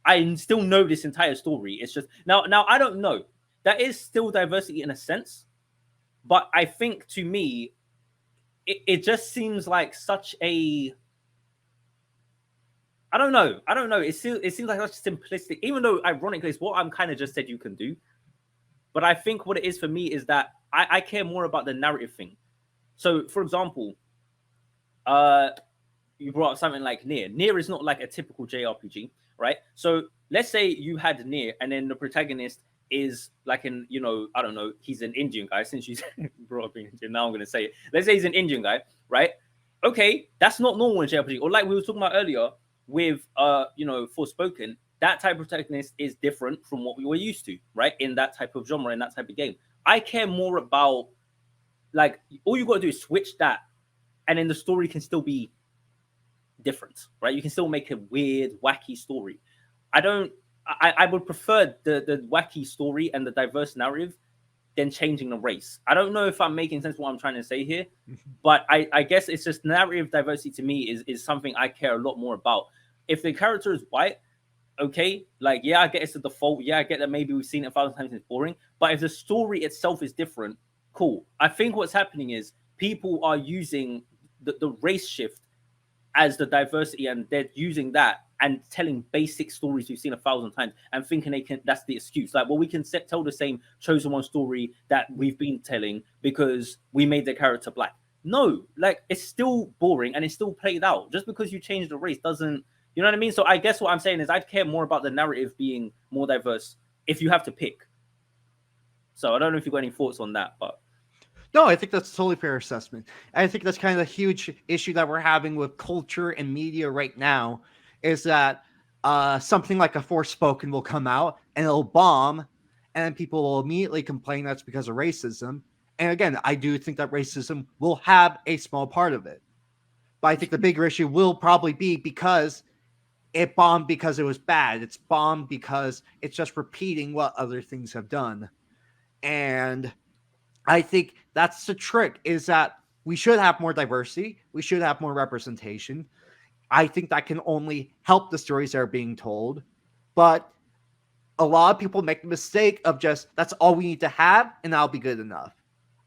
I still know this entire story. It's just now I don't know. That is still diversity in a sense, but I think to me, it just seems like such a I don't know. I don't know. It seems like such simplistic, even though ironically it's what I'm kind of just said you can do. But I think what it is for me is that I care more about the narrative thing. So, for example, uh, you brought up something like Nier. Nier is not like a typical JRPG, right? So let's say you had Nier, and then the protagonist is like I don't know, he's an Indian guy. Since you brought up Indian, now I'm gonna say it. Let's say he's an Indian guy, right? Okay, that's not normal in JRPG. Or like we were talking about earlier with Forspoken, that type of protagonist is different from what we were used to, right? In that type of genre, in that type of game. I care more about like all you gotta do is switch that, and then the story can still be different, right? You can still make a weird, wacky story. I don't. I would prefer the wacky story and the diverse narrative than changing the race. I don't know if I'm making sense what I'm trying to say here, but I guess it's just narrative diversity to me is something I care a lot more about. If the character is white, okay, like yeah, I get it's the default. Yeah, I get that maybe we've seen it 1,000 times and it's boring. But if the story itself is different, cool. I think what's happening is people are using the race shift as the diversity, and they're using that and telling basic stories we've seen 1,000 times and thinking they can that's the excuse. Like, well, we can tell the same chosen one story that we've been telling because we made the character black. No, like it's still boring and it's still played out. Just because you change the race doesn't, you know what I mean? So I guess what I'm saying is I'd care more about the narrative being more diverse if you have to pick. So I don't know if you've got any thoughts on that, but No, I think that's a totally fair assessment. I think that's kind of a huge issue that we're having with culture and media right now is that something like a Forspoken will come out and it'll bomb, and people will immediately complain that's because of racism. And again, I do think that racism will have a small part of it. But I think the bigger issue will probably be because it bombed because it was bad. It's bombed because it's just repeating what other things have done. And I think that's the trick is that we should have more diversity. We should have more representation. I think that can only help the stories that are being told. But a lot of people make the mistake of just, that's all we need to have, and that'll be good enough.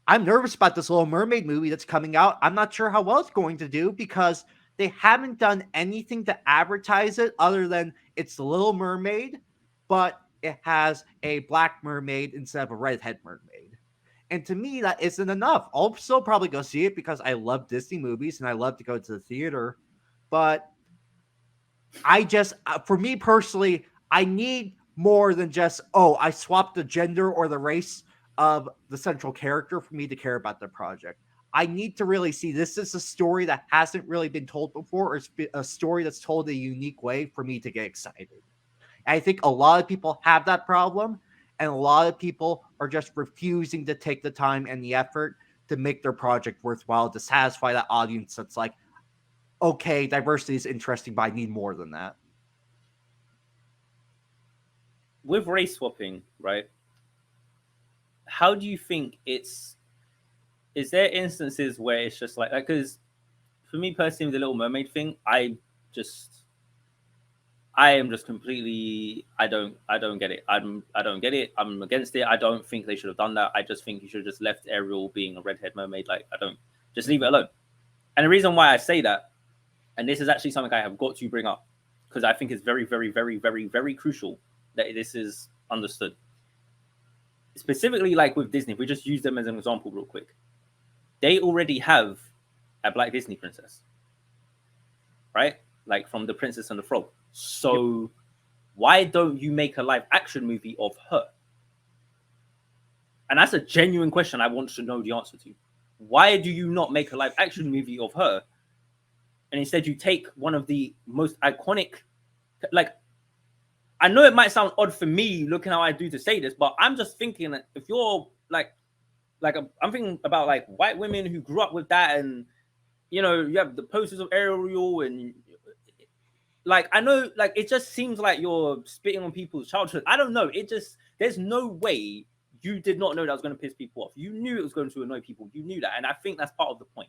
I'm nervous about this Little Mermaid movie that's coming out. I'm not sure how well it's going to do because they haven't done anything to advertise it other than it's the Little Mermaid, but it has a black mermaid instead of a redhead mermaid. And to me, that isn't enough. I'll still probably go see it because I love Disney movies and I love to go to the theater. But I just, for me personally, I need more than just, oh, I swapped the gender or the race of the central character for me to care about the project. I need to really see this is a story that hasn't really been told before, or it's a story that's told a unique way for me to get excited. And I think a lot of people have that problem, and a lot of people are just refusing to take the time and the effort to make their project worthwhile, to satisfy that audience that's like, okay, diversity is interesting, but I need more than that. With race swapping, right? How do you think it's? Is there instances where it's just like, because for me personally, with the Little Mermaid thing, just I am just completely I don't get it. I don't get it. I'm against it. I don't think they should have done that. I just think you should have just left Ariel being a redhead mermaid. Like I don't just leave it alone. And the reason why I say that, and this is actually something I have got to bring up because I think it's very, very, very, very, very crucial that this is understood. Specifically, like with Disney, if we just use them as an example real quick, they already have a black Disney princess, right? Like from The Princess and the Frog. So why don't you make a live action movie of her? And that's a genuine question I want to know the answer to. Why do you not make a live action movie of her? And instead you take one of the most iconic, like, I know it might sound odd for me looking how I do to say this, but I'm just thinking that if you're like I'm thinking about like white women who grew up with that, and you know, you have the posters of Ariel, and like I know, like it just seems like you're spitting on people's childhood. I don't know. It just there's no way you did not know that was going to piss people off. You knew it was going to annoy people. You knew that, and I think that's part of the point.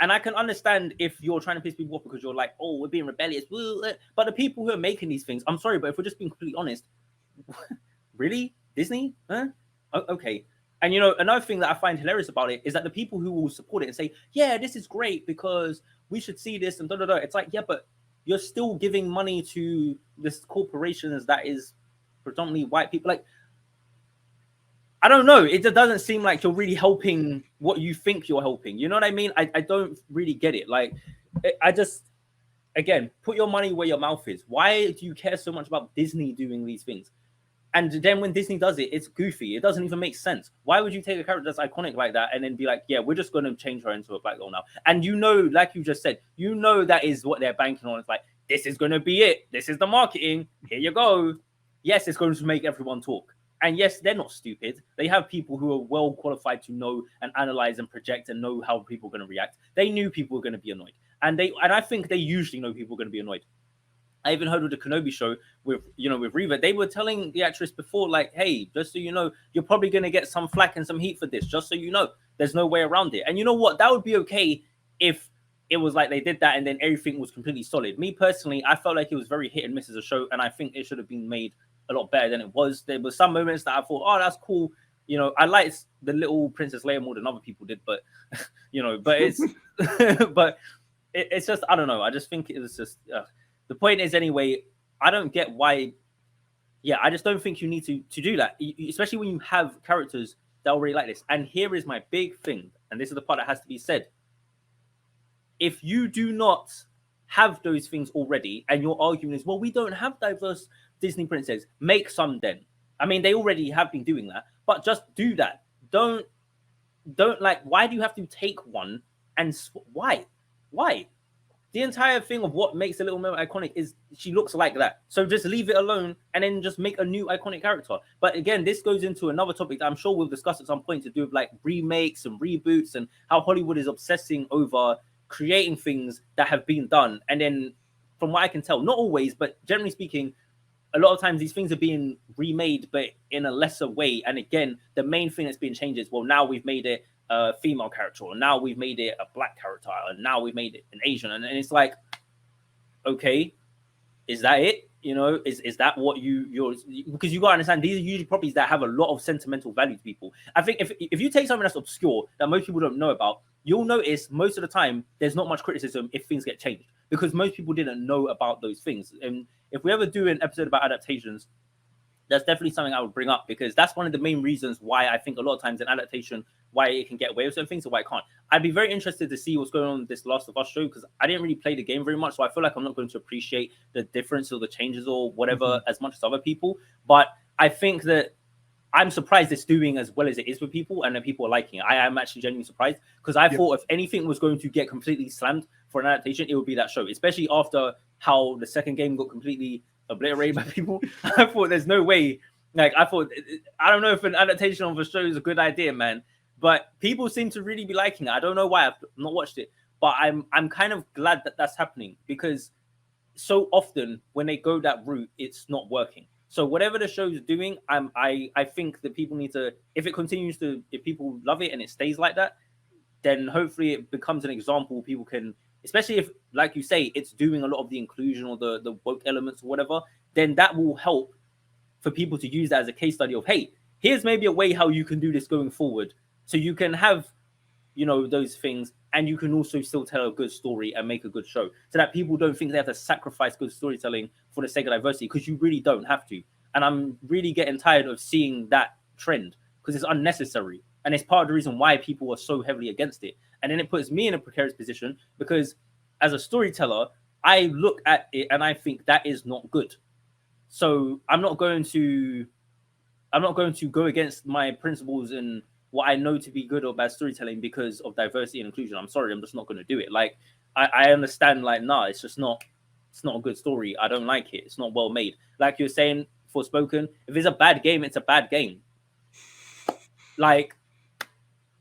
And I can understand if you're trying to piss people off because you're like, oh, we're being rebellious. But the people who are making these things, I'm sorry, but if we're just being completely honest, really? Disney? Huh? Okay. And, you know, another thing that I find hilarious about it is that the people who will support it and say, yeah, this is great because we should see this and da-da-da. It's like, yeah, but you're still giving money to this corporations that is predominantly white people. Like, I don't know. It just doesn't seem like you're really helping what you think you're helping. You know what I mean? I don't really get it. Like, I just, again, put your money where your mouth is. Why do you care so much about Disney doing these things? And then when Disney does it, it's goofy. It doesn't even make sense. Why would you take a character that's iconic like that and then be like, yeah, we're just going to change her into a black girl now? And you know, like you just said, you know that is what they're banking on. It's like, this is going to be it. This is the marketing. Here you go. Yes, it's going to make everyone talk. And yes, they're not stupid. They have people who are well qualified to know and analyze and project and know how people are going to react. They knew people were going to be annoyed. And I think they usually know people are going to be annoyed. I even heard with the Kenobi show with Reva, they were telling the actress before, like, hey, just so you know, you're probably going to get some flack and some heat for this, just so you know. There's no way around it. And you know what? That would be okay if it was like they did that and then everything was completely solid. Me personally, I felt like it was very hit and miss as a show, and I think it should have been made a lot better than it was. There were some moments that I thought, oh, that's cool. You know, I liked the little Princess Leia more than other people did, but you know, but it's but it's just, I don't know. I just think it was just the point is, anyway, I don't get why. Yeah, I just don't think you need to do that, especially when you have characters that already like this. And here is my big thing, and this is the part that has to be said. If you do not have those things already, and your argument is, well, we don't have diverse Disney princesses, make some then. I mean, they already have been doing that, but just do that. Don't like, why do you have to take one and why? The entire thing of what makes the Little Mermaid iconic is she looks like that. So just leave it alone and then just make a new iconic character. But again, this goes into another topic that I'm sure we'll discuss at some point, to do with like remakes and reboots and how Hollywood is obsessing over creating things that have been done. And then from what I can tell, not always, but generally speaking, a lot of times these things are being remade, but in a lesser way. And again, the main thing that's being changed is, well, now we've made it a female character, or now we've made it a black character, and now we've made it an Asian. And it's like, okay, is that it? You know, is that what you're, because you got to understand, these are usually properties that have a lot of sentimental value to people. I think if you take something that's obscure that most people don't know about, you'll notice most of the time there's not much criticism if things get changed, because most people didn't know about those things. And if we ever do an episode about adaptations, that's definitely something I would bring up, because that's one of the main reasons why I think a lot of times an adaptation, why it can get away with certain things and why it can't. I'd be very interested to see what's going on with this Last of Us show, because I didn't really play the game very much, so I feel like I'm not going to appreciate the difference or the changes or whatever as much as other people. But I think that I'm surprised it's doing as well as it is with people, and that people are liking it. I am actually genuinely surprised, because I thought if anything was going to get completely slammed for an adaptation, it would be that show, especially after how the second game got completely obliterated by people. I thought there's no way. Like, I thought, I don't know if an adaptation of a show is a good idea, man. but people seem to really be liking it. I don't know why. I've not watched it, but I'm kind of glad that that's happening, because so often when they go that route, it's not working. So whatever the show is doing, I think that people need to, if it continues to, if people love it and it stays like that, then hopefully it becomes an example people can, especially if, like you say, it's doing a lot of the inclusion or the woke elements or whatever, then that will help for people to use that as a case study of, hey, here's maybe a way how you can do this going forward. So you can have, those things, and you can also still tell a good story and make a good show, so that people don't think they have to sacrifice good storytelling for the sake of diversity, because you really don't have to. And I'm really getting tired of seeing that trend, because it's unnecessary. And it's part of the reason why people are so heavily against it. And then it puts me in a precarious position, because as a storyteller, I look at it and I think that is not good. So I'm not going to go against my principles and what I know to be good or bad storytelling because of diversity and inclusion. I'm sorry, I'm just not going to do it. Like, I understand, like, nah, it's not a good story. I don't like it. It's not well made. Like you're saying, Forspoken, if it's a bad game, it's a bad game. Like,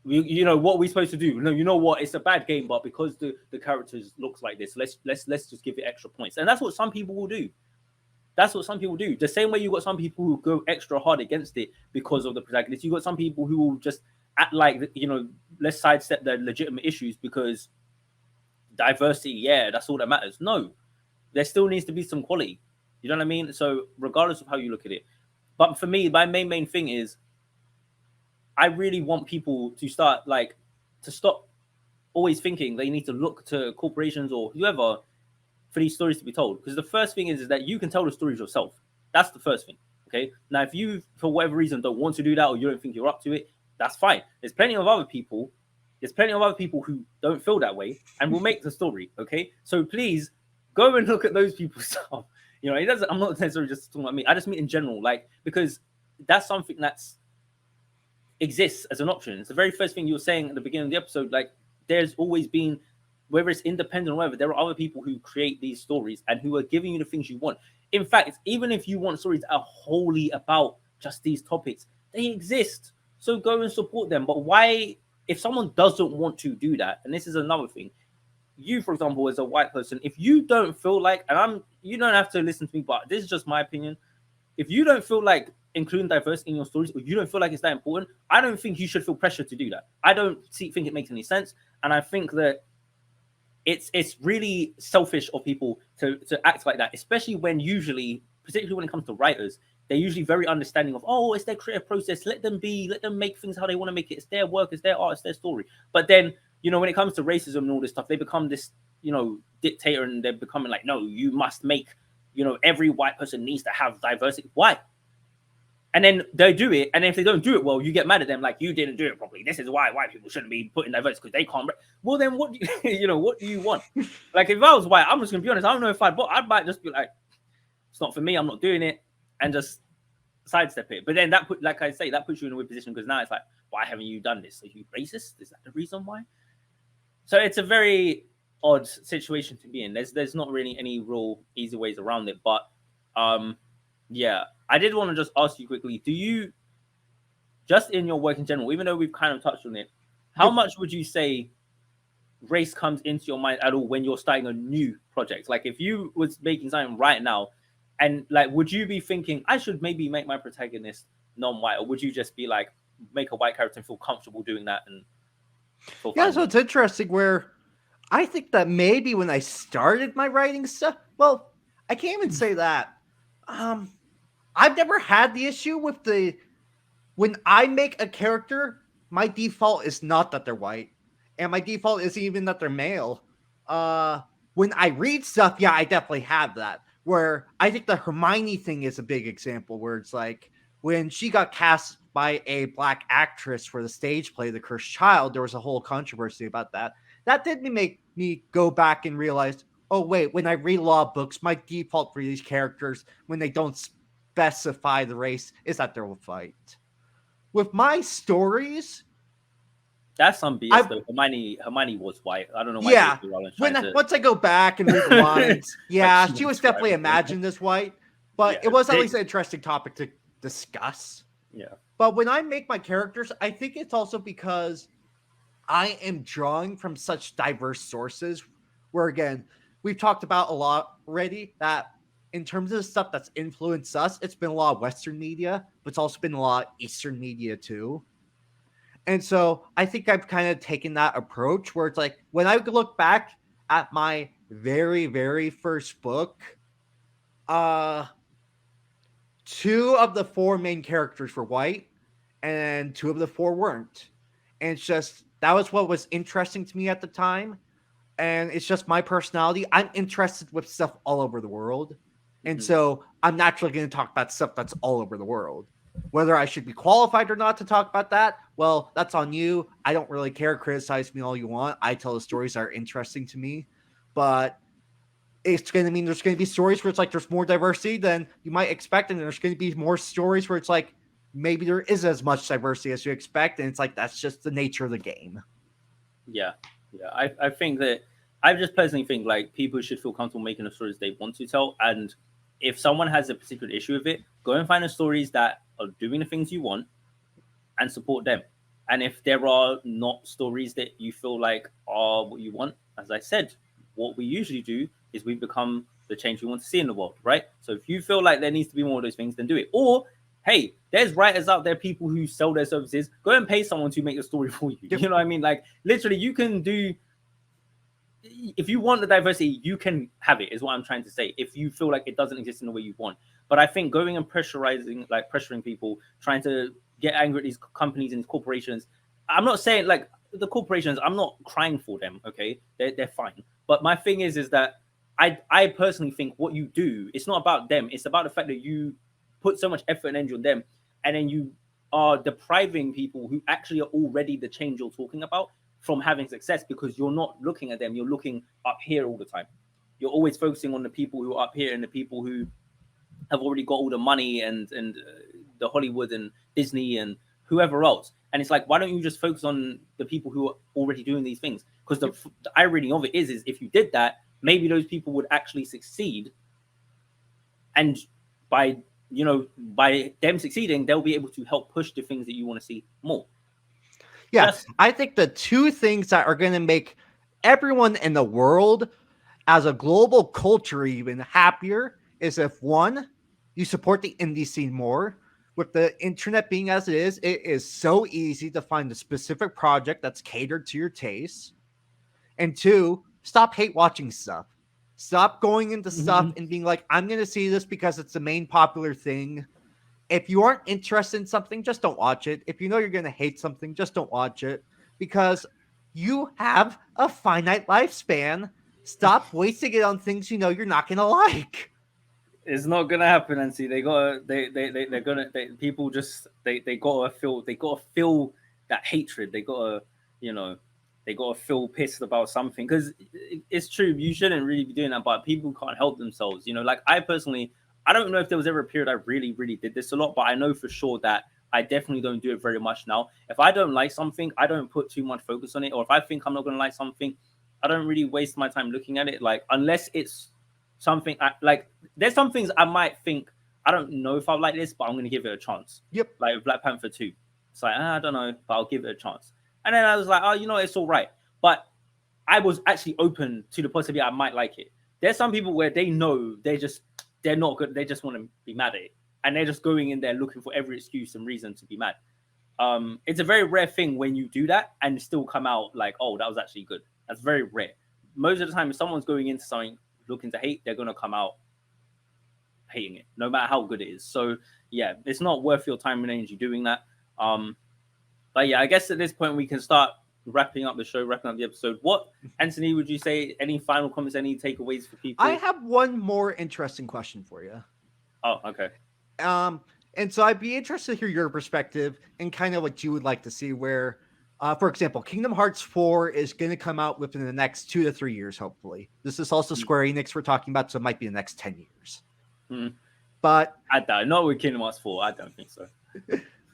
what are we supposed to do? No, you know what? It's a bad game, but because the characters looks like this, let's just give it extra points. And that's what some people will do. That's what some people do. The same way you got some people who go extra hard against it because of the protagonist. You got some people who will just act like, let's sidestep the legitimate issues because diversity, yeah, that's all that matters. No, there still needs to be some quality. You know what I mean? So regardless of how you look at it. But for me, my main thing is, I really want people to start, like, to stop always thinking they need to look to corporations or whoever for these stories to be told. Because the first thing is that you can tell the stories yourself. That's the first thing. Okay. Now, if you, for whatever reason, don't want to do that, or you don't think you're up to it, that's fine. There's plenty of other people who don't feel that way and will make the story. Okay. So please go and look at those people's stuff. It doesn't, I'm not necessarily just talking about me. I just mean in general, like, because that's something that's exists as an option. It's the very first thing you were saying at the beginning of the episode. Like, there's always been, whether it's independent or whatever, there are other people who create these stories and who are giving you the things you want. In fact, even if you want stories that are wholly about just these topics, they exist. So go and support them. But why, if someone doesn't want to do that, and this is another thing, you, for example, as a white person, if you don't feel like, and you don't have to listen to me, but this is just my opinion. If you don't feel like including diversity in your stories, or you don't feel like it's that important, I don't think you should feel pressure to do that. I don't think it makes any sense. And I think that it's really selfish of people to act like that, especially when usually, particularly when it comes to writers, they're usually very understanding of, oh, it's their creative process. Let them make things how they want to make it. It's their work, it's their art, it's their story. But then, when it comes to racism and all this stuff, they become this, dictator, and they're becoming like, no, you must make, every white person needs to have diversity. Why? And then they do it, and if they don't do it well, you get mad at them, like, you didn't do it properly. This is why white people shouldn't be put in diversity, because they can't. Well, then what do you, what do you want? Like, if I was white, I'm just gonna be honest. I don't know if I might just be like, it's not for me. I'm not doing it, and just sidestep it. But then that puts you in a weird position, because now it's like, why haven't you done this? Are you racist? Is that the reason why? So it's a very odd situation to be in. There's not really any real easy ways around it, but yeah. I did want to just ask you quickly, do you, just in your work in general, even though we've kind of touched on it, how much would you say race comes into your mind at all when you're starting a new project? Like, if you was making something right now, and like, would you be thinking, I should maybe make my protagonist non-white, or would you just be like, make a white character and feel comfortable doing that? And yeah, so it's interesting where I think that maybe when I started my writing stuff, well, I can't even say that. I've never had the issue with when I make a character, my default is not that they're white, and my default isn't even that they're male. When I read stuff, yeah, I definitely have that, where I think the Hermione thing is a big example, where it's like, when she got cast by a black actress for the stage play, The Cursed Child, there was a whole controversy about that. That did make me go back and realize, oh, wait, when I read law books, my default for these characters, when they don't specify the race, is that they're white. With my stories, that's some BS though. Hermione was white. I don't know why. Yeah, once I go back and read the lines, yeah, she was definitely imagined as white, but it was at least an interesting topic to discuss. Yeah, But when I make my characters, I think it's also because I am drawing from such diverse sources. Where again, we've talked about a lot already that in terms of the stuff that's influenced us, it's been a lot of Western media, but it's also been a lot of Eastern media too. And so I think I've kind of taken that approach where it's like when I look back at my very, very first book, uh, two of the four main characters were white and two of the four weren't. And it's just that was what was interesting to me at the time. And it's just my personality. I'm interested with stuff all over the world. And Mhm. so I'm naturally going to talk about stuff that's all over the world. Whether I should be qualified or not to talk about that, well, that's on you. I don't really care. Criticize me all you want. I tell the stories that are interesting to me. But it's going to mean there's going to be stories where it's like there's more diversity than you might expect. And there's going to be more stories where it's like maybe there is as much diversity as you expect. And it's like that's just the nature of the game. Yeah, yeah. I think that I just personally think like people should feel comfortable making the stories they want to tell, and if someone has a particular issue with it, go and find the stories that are doing the things you want and support them. And if there are not stories that you feel like are what you want, as I said, what we usually do is we become the change we want to see in the world, right? So if you feel like there needs to be more of those things, then do it. Or hey, there's writers out there, people who sell their services. Go and pay someone to make the story for you. Yep. You know what I mean? Like literally, you can do. If you want the diversity, you can have it. Is what I'm trying to say. If you feel like it doesn't exist in the way you want, but I think going and pressuring people, trying to get angry at these companies and these corporations. I'm not saying like the corporations. I'm not crying for them. Okay, they're fine. But my thing is that I personally think what you do, it's not about them. It's about the fact that you put so much effort and energy on them, and then you are depriving people who actually are already the change you're talking about from having success because you're not looking at them. You're looking up here all the time. You're always focusing on the people who are up here and the people who have already got all the money and the Hollywood and Disney and whoever else. And it's like, why don't you just focus on the people who are already doing these things? Because the irony of it is if you did that, maybe those people would actually succeed. And by by them succeeding, they'll be able to help push the things that you want to see more. Yeah, Just I think the two things that are going to make everyone in the world as a global culture even happier is if one, you support the indie scene more. With the internet being as it is so easy to find a specific project that's catered to your tastes. And two, stop hate watching stuff. Stop going into stuff and being like, I'm going to see this because it's the main popular thing. If you aren't interested in something, just don't watch it. If you know you're going to hate something, just don't watch it because you have a finite lifespan. Stop wasting it on things you know you're not going to like. it's not gonna happen, and see they're gonna people just they gotta feel that hatred. They gotta you know they gotta feel pissed about something because it's true. You shouldn't really be doing that, but people can't help themselves. Like I personally, I don't know if there was ever a period I really did this a lot, but I know for sure that I definitely don't do it very much now. If I don't like something, I don't put too much focus on it, or if I think I'm not gonna like something, I don't really waste my time looking at it. Like unless it's something like there's some things I might think I don't know if I like this, but I'm gonna give it a chance. Yep. Like Black Panther 2. It's like I don't know, but I'll give it a chance. And then I was like, oh, it's all right. But I was actually open to the possibility I might like it. There's some people where they know they're not good. They just want to be mad at it, and they're just going in there looking for every excuse and reason to be mad. It's a very rare thing when you do that and still come out like, oh, that was actually good. That's very rare. Most of the time, if someone's going into something looking to hate, they're gonna come out hating it, no matter how good it is. So yeah, it's not worth your time and energy doing that. But yeah, I guess at this point we can start wrapping up the show, wrapping up the episode. What, Anthony, would you say? Any final comments? Any takeaways for people? I have one more interesting question for you. Oh, okay. And so I'd be interested to hear your perspective and kind of what you would like to see where, for example, Kingdom Hearts 4 is going to come out within the next 2 to 3 years, hopefully. This is also Square Enix we're talking about, so it might be the next 10 years. But I doubt, not with Kingdom Hearts 4. I don't think so.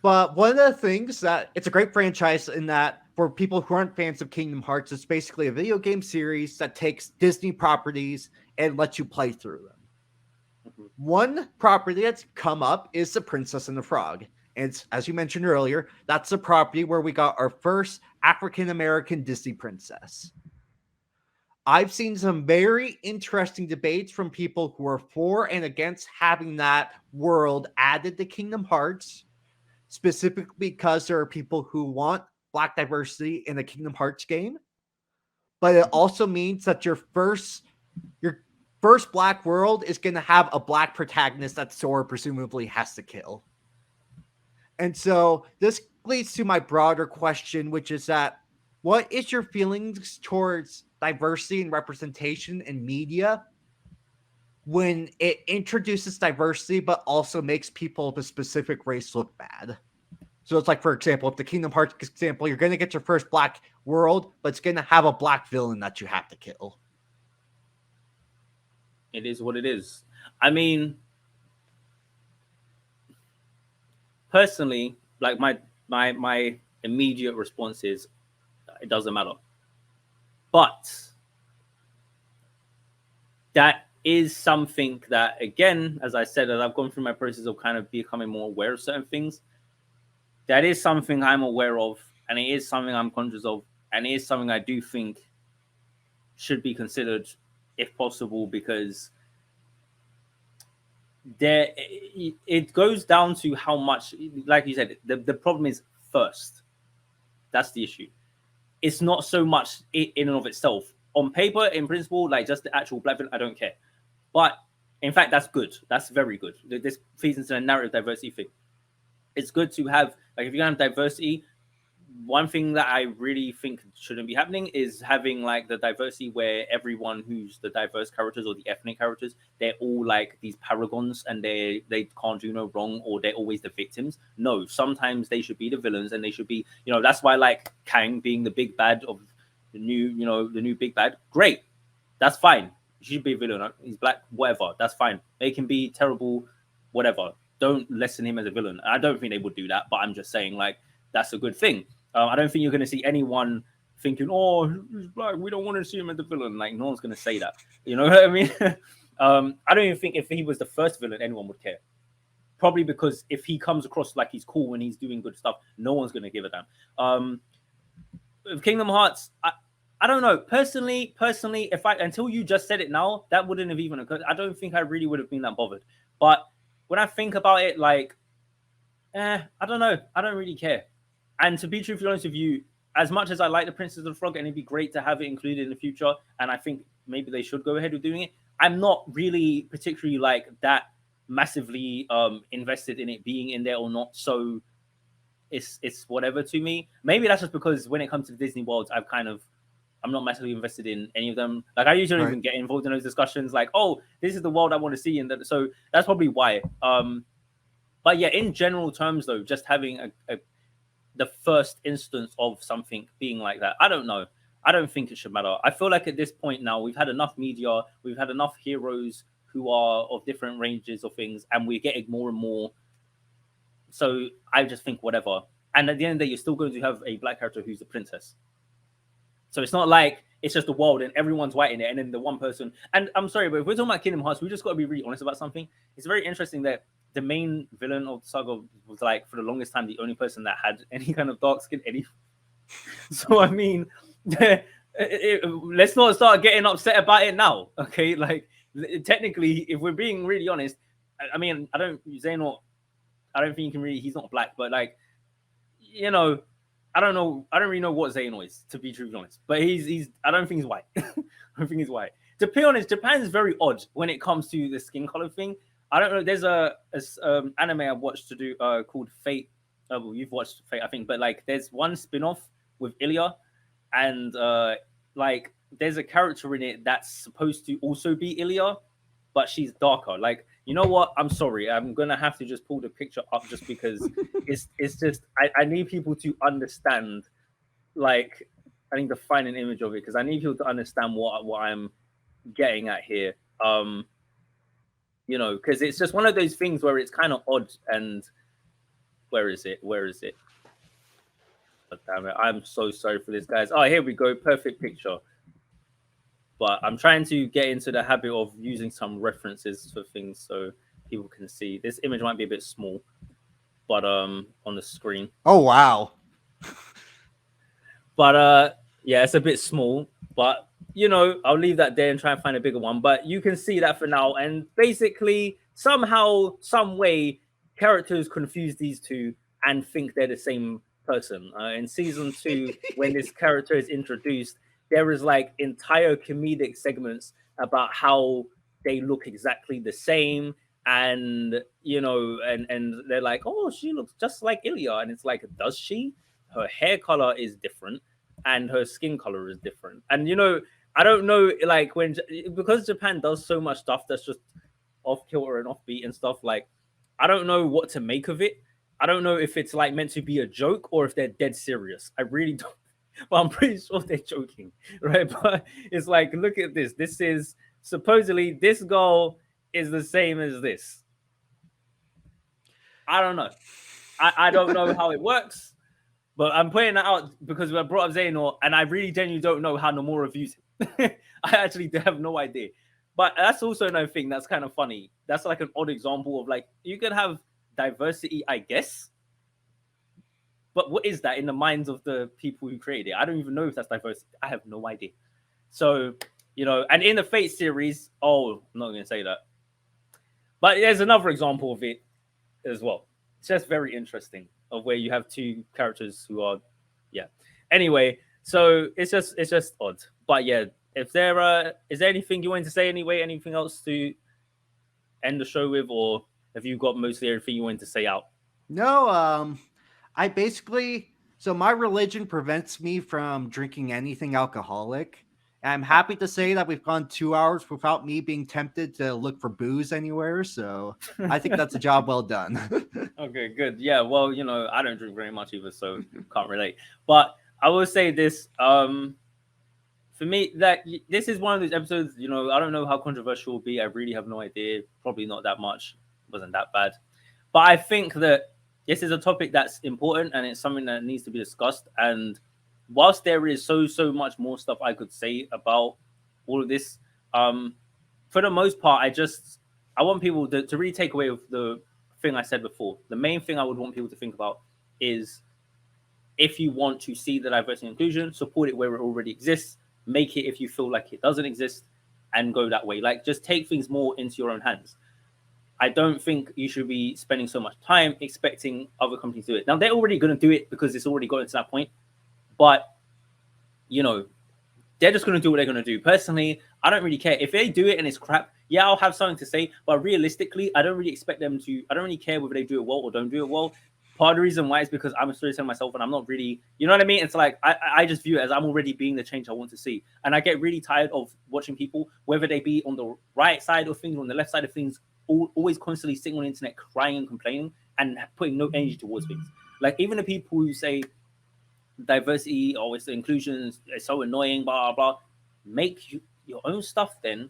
But one of the things that it's a great franchise in that for people who aren't fans of Kingdom Hearts, it's basically a video game series that takes Disney properties and lets you play through them. One property that's come up is The Princess and the Frog. And it's, as you mentioned earlier, that's the property where we got our first African American Disney princess. I've seen some very interesting debates from people who are for and against having that world added to Kingdom Hearts, specifically because there are people who want Black diversity in a Kingdom Hearts game. But it also means that your first Black world is going to have a Black protagonist that Sora presumably has to kill. And so this leads to my broader question, which is that what is your feelings towards diversity and representation in media when it introduces diversity but also makes people of a specific race look bad? So it's like, for example, if the Kingdom Hearts example, you're going to get your first Black world, but it's going to have a Black villain that you have to kill. It is what it is. I mean, personally, like my immediate response is it doesn't matter. But that is something that, again, as I said, as I've gone through my process of kind of becoming more aware of certain things, that is something I'm aware of, and it is something I'm conscious of, and it is something I do think should be considered if possible, because there it goes down to how much, like you said, the problem is first. That's the issue. It's not so much in and of itself. On paper, in principle, like just the actual Black villain, I don't care. But in fact, that's good. That's very good. This feeds into the narrative diversity thing. It's good to have, like, if you have diversity, one thing that I really think shouldn't be happening is having like the diversity where everyone who's the diverse characters or the ethnic characters, they're all like these paragons and they can't do no wrong, or they're always the victims. No, sometimes they should be the villains, and they should be, that's why like Kang being the big bad of the new big bad. Great, that's fine. He should be a villain. He's Black, whatever. That's fine. They can be terrible, whatever. Don't lessen him as a villain. I don't think they would do that, but I'm just saying like that's a good thing. I don't think you're going to see anyone thinking, "Oh, he's Black, we don't want to see him as the villain." Like, no one's going to say that. You know what I mean? I don't even think if he was the first villain, anyone would care. Probably because if he comes across like he's cool and he's doing good stuff, no one's going to give a damn. Kingdom Hearts, I don't know. Personally, if until you just said it now, that wouldn't have even occurred. I don't think I really would have been that bothered. But when I think about it, like, I don't know. I don't really care. And to be truthfully honest with you, as much as I like the Princess of the Frog, and it'd be great to have it included in the future, and I think maybe they should go ahead with doing it, I'm not really particularly like that massively invested in it being in there or not. So it's whatever to me. Maybe that's just because when it comes to the Disney worlds, I'm not massively invested in any of them. Like, I usually don't even get involved in those discussions. Like, oh, this is the world I want to see, and so that's probably why. But yeah, in general terms, though, just having the first instance of something being like that, I don't know. I don't think it should matter. I feel like at this point now, we've had enough media, we've had enough heroes who are of different ranges of things, and we're getting more and more. So I just think whatever. And at the end of the day, you're still going to have a Black character who's a princess. So it's not like it's just the world and everyone's white in it, and then the one person. And I'm sorry, but if we're talking about Kingdom Hearts, we just got to be really honest about something. It's very interesting that the main villain of the saga was, like, for the longest time, the only person that had any kind of dark skin. So I mean, let's not start getting upset about it now, okay? Like, technically, if we're being really honest, I mean, Xehanort, I don't think you can really. He's not Black, but like, I don't know. I don't really know what Xehanort is, to be truthfully honest. But he's. I don't think he's white. I don't think he's white. To be honest, Japan is very odd when it comes to the skin color thing. I don't know. There's a anime I watched called Fate. Well, you've watched Fate, I think, but like, there's one spin-off with Ilya, and like, there's a character in it that's supposed to also be Ilya, but she's darker. Like, you know what? I'm sorry. I'm gonna have to just pull the picture up just because it's just I need people to understand. Like, I need to find an image of it because I need people to understand what I'm getting at here. Because it's just one of those things where it's kind of odd. And where is it? Oh, damn it! I'm so sorry for this, guys. Oh, here we go. Perfect picture. But I'm trying to get into the habit of using some references for things so people can see. This image might be a bit small, but on the screen. Oh wow. But yeah, it's a bit small. But I'll leave that there and try and find a bigger one. But you can see that for now. And basically, somehow, some way, characters confuse these two and think they're the same person. In season 2, when this character is introduced, there is like entire comedic segments about how they look exactly the same. And and they're like, oh, she looks just like Ilya. And it's like, does she? Her hair color is different and her skin color is different. And I don't know, like because Japan does so much stuff that's just off kilter and offbeat and stuff. Like, I don't know what to make of it. I don't know if it's like meant to be a joke or if they're dead serious. I really don't. Well, I'm pretty sure they're joking, right? But it's like, look at this. This is supposedly this girl is the same as this. I don't know. I don't know how it works. But I'm pointing that out because we brought up Xehanort, and I really genuinely don't know how Nomura views him. I actually have no idea. But that's also another thing that's kind of funny. That's like an odd example of like, you can have diversity, I guess. But what is that in the minds of the people who created it? I don't even know if that's diversity. I have no idea. So, and in the Fate series, I'm not going to say that. But there's another example of it as well. It's just very interesting of where you have two characters who are, yeah. Anyway, so it's just odd. But yeah, if there is there anything you wanted to say anyway? Anything else to end the show with, or have you got mostly everything you wanted to say out? No, I basically, so my religion prevents me from drinking anything alcoholic. And I'm happy to say that we've gone 2 hours without me being tempted to look for booze anywhere. So I think that's a job well done. Okay, good. Yeah, well, I don't drink very much either, so can't relate. But I will say this, for me, that this is one of those episodes, I don't know how controversial it will be. I really have no idea. Probably not that much. It wasn't that bad. But I think that this is a topic that's important and it's something that needs to be discussed. And whilst there is so much more stuff I could say about all of this, for the most part, I want people to really take away with the thing I said before. The main thing I would want people to think about is, if you want to see the diversity and inclusion, support it where it already exists. Make it if you feel like it doesn't exist, and go that way. Like, just take things more into your own hands. I don't think you should be spending so much time expecting other companies to do it. Now, they're already going to do it because it's already gotten to that point. But, they're just going to do what they're going to do. Personally, I don't really care. If they do it and it's crap, yeah, I'll have something to say. But realistically, I don't really expect them to. I don't really care whether they do it well or don't do it well. Part of the reason why is because I'm a storyteller myself and I'm not really, you know what I mean? It's like, I just view it as I'm already being the change I want to see. And I get really tired of watching people, whether they be on the right side of things or on the left side of things, always constantly sitting on the internet crying and complaining and putting no energy towards things. Like, even the people who say diversity or it's inclusion is so annoying, blah, blah, blah, make your own stuff then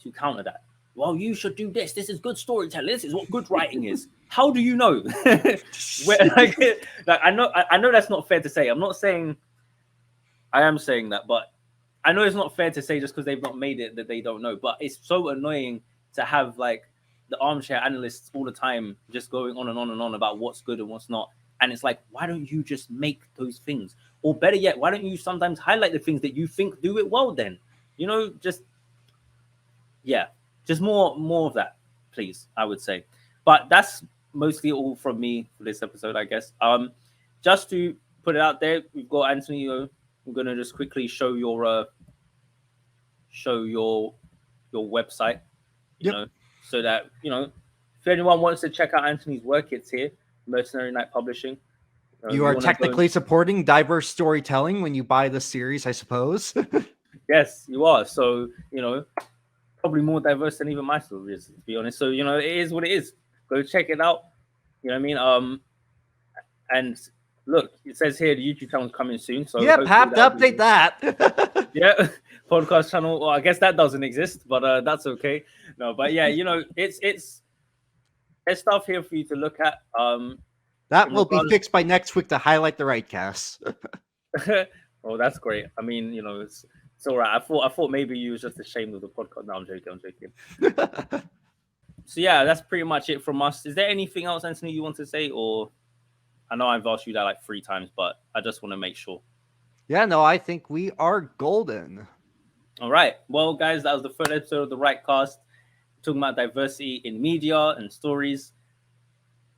to counter that. Well, you should do this. This is good storytelling. This is what good writing is. How do you know? I know that's not fair to say. I'm not saying. I am saying that, but I know it's not fair to say just because they've not made it that they don't know. But it's so annoying to have like the armchair analysts all the time just going on and on and on about what's good and what's not. And it's like, why don't you just make those things? Or better yet, why don't you sometimes highlight the things that you think do it well then? Just more of that, please, I would say. But that's mostly all from me for this episode, I guess. Just to put it out there, we've got Anthony. I'm gonna just quickly show your website, so that if anyone wants to check out Anthony's work, it's here, Mercenary Knight Publishing. You are technically supporting diverse storytelling when you buy the series, I suppose. Yes, you are. So probably more diverse than even my story is, to be honest. So it is what it is. Go check it out. You know what I mean? And look, it says here the YouTube channel's coming soon. So yeah, have to update that. Yeah, podcast channel. Well, I guess that doesn't exist, but that's okay. No, but yeah, it's there's stuff here for you to look at. That will be fixed by next week to highlight the right cast. Oh, that's great. I mean, it's all right. I thought maybe you was just ashamed of the podcast. No, I'm joking. So yeah, that's pretty much it from us. Is there anything else, Anthony, you want to say? Or I know I've asked you that like 3 times, but I just want to make sure. Yeah, no, I think we are golden. All right. Well, guys, that was the third episode of the Right Cast, talking about diversity in media and stories.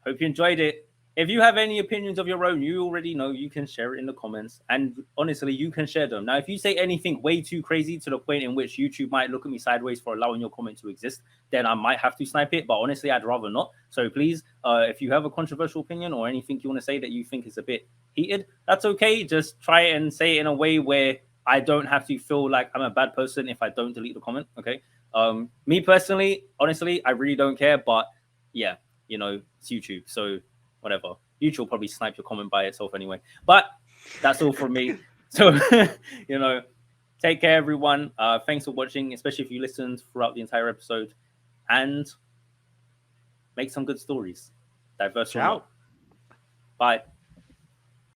Hope you enjoyed it. If you have any opinions of your own, you already know you can share it in the comments. And honestly, you can share them. Now, if you say anything way too crazy to the point in which YouTube might look at me sideways for allowing your comment to exist, then I might have to snipe it. But honestly, I'd rather not. So please, if you have a controversial opinion or anything you want to say that you think is a bit heated, that's okay. Just try and say it in a way where I don't have to feel like I'm a bad person if I don't delete the comment. Okay. Me personally, honestly, I really don't care. But yeah, it's YouTube. So whatever. YouTube will probably snipe your comment by itself anyway. But that's all from me. So, take care, everyone. Thanks for watching, especially if you listened throughout the entire episode. And make some good stories, diverse or Ciao. not. Bye.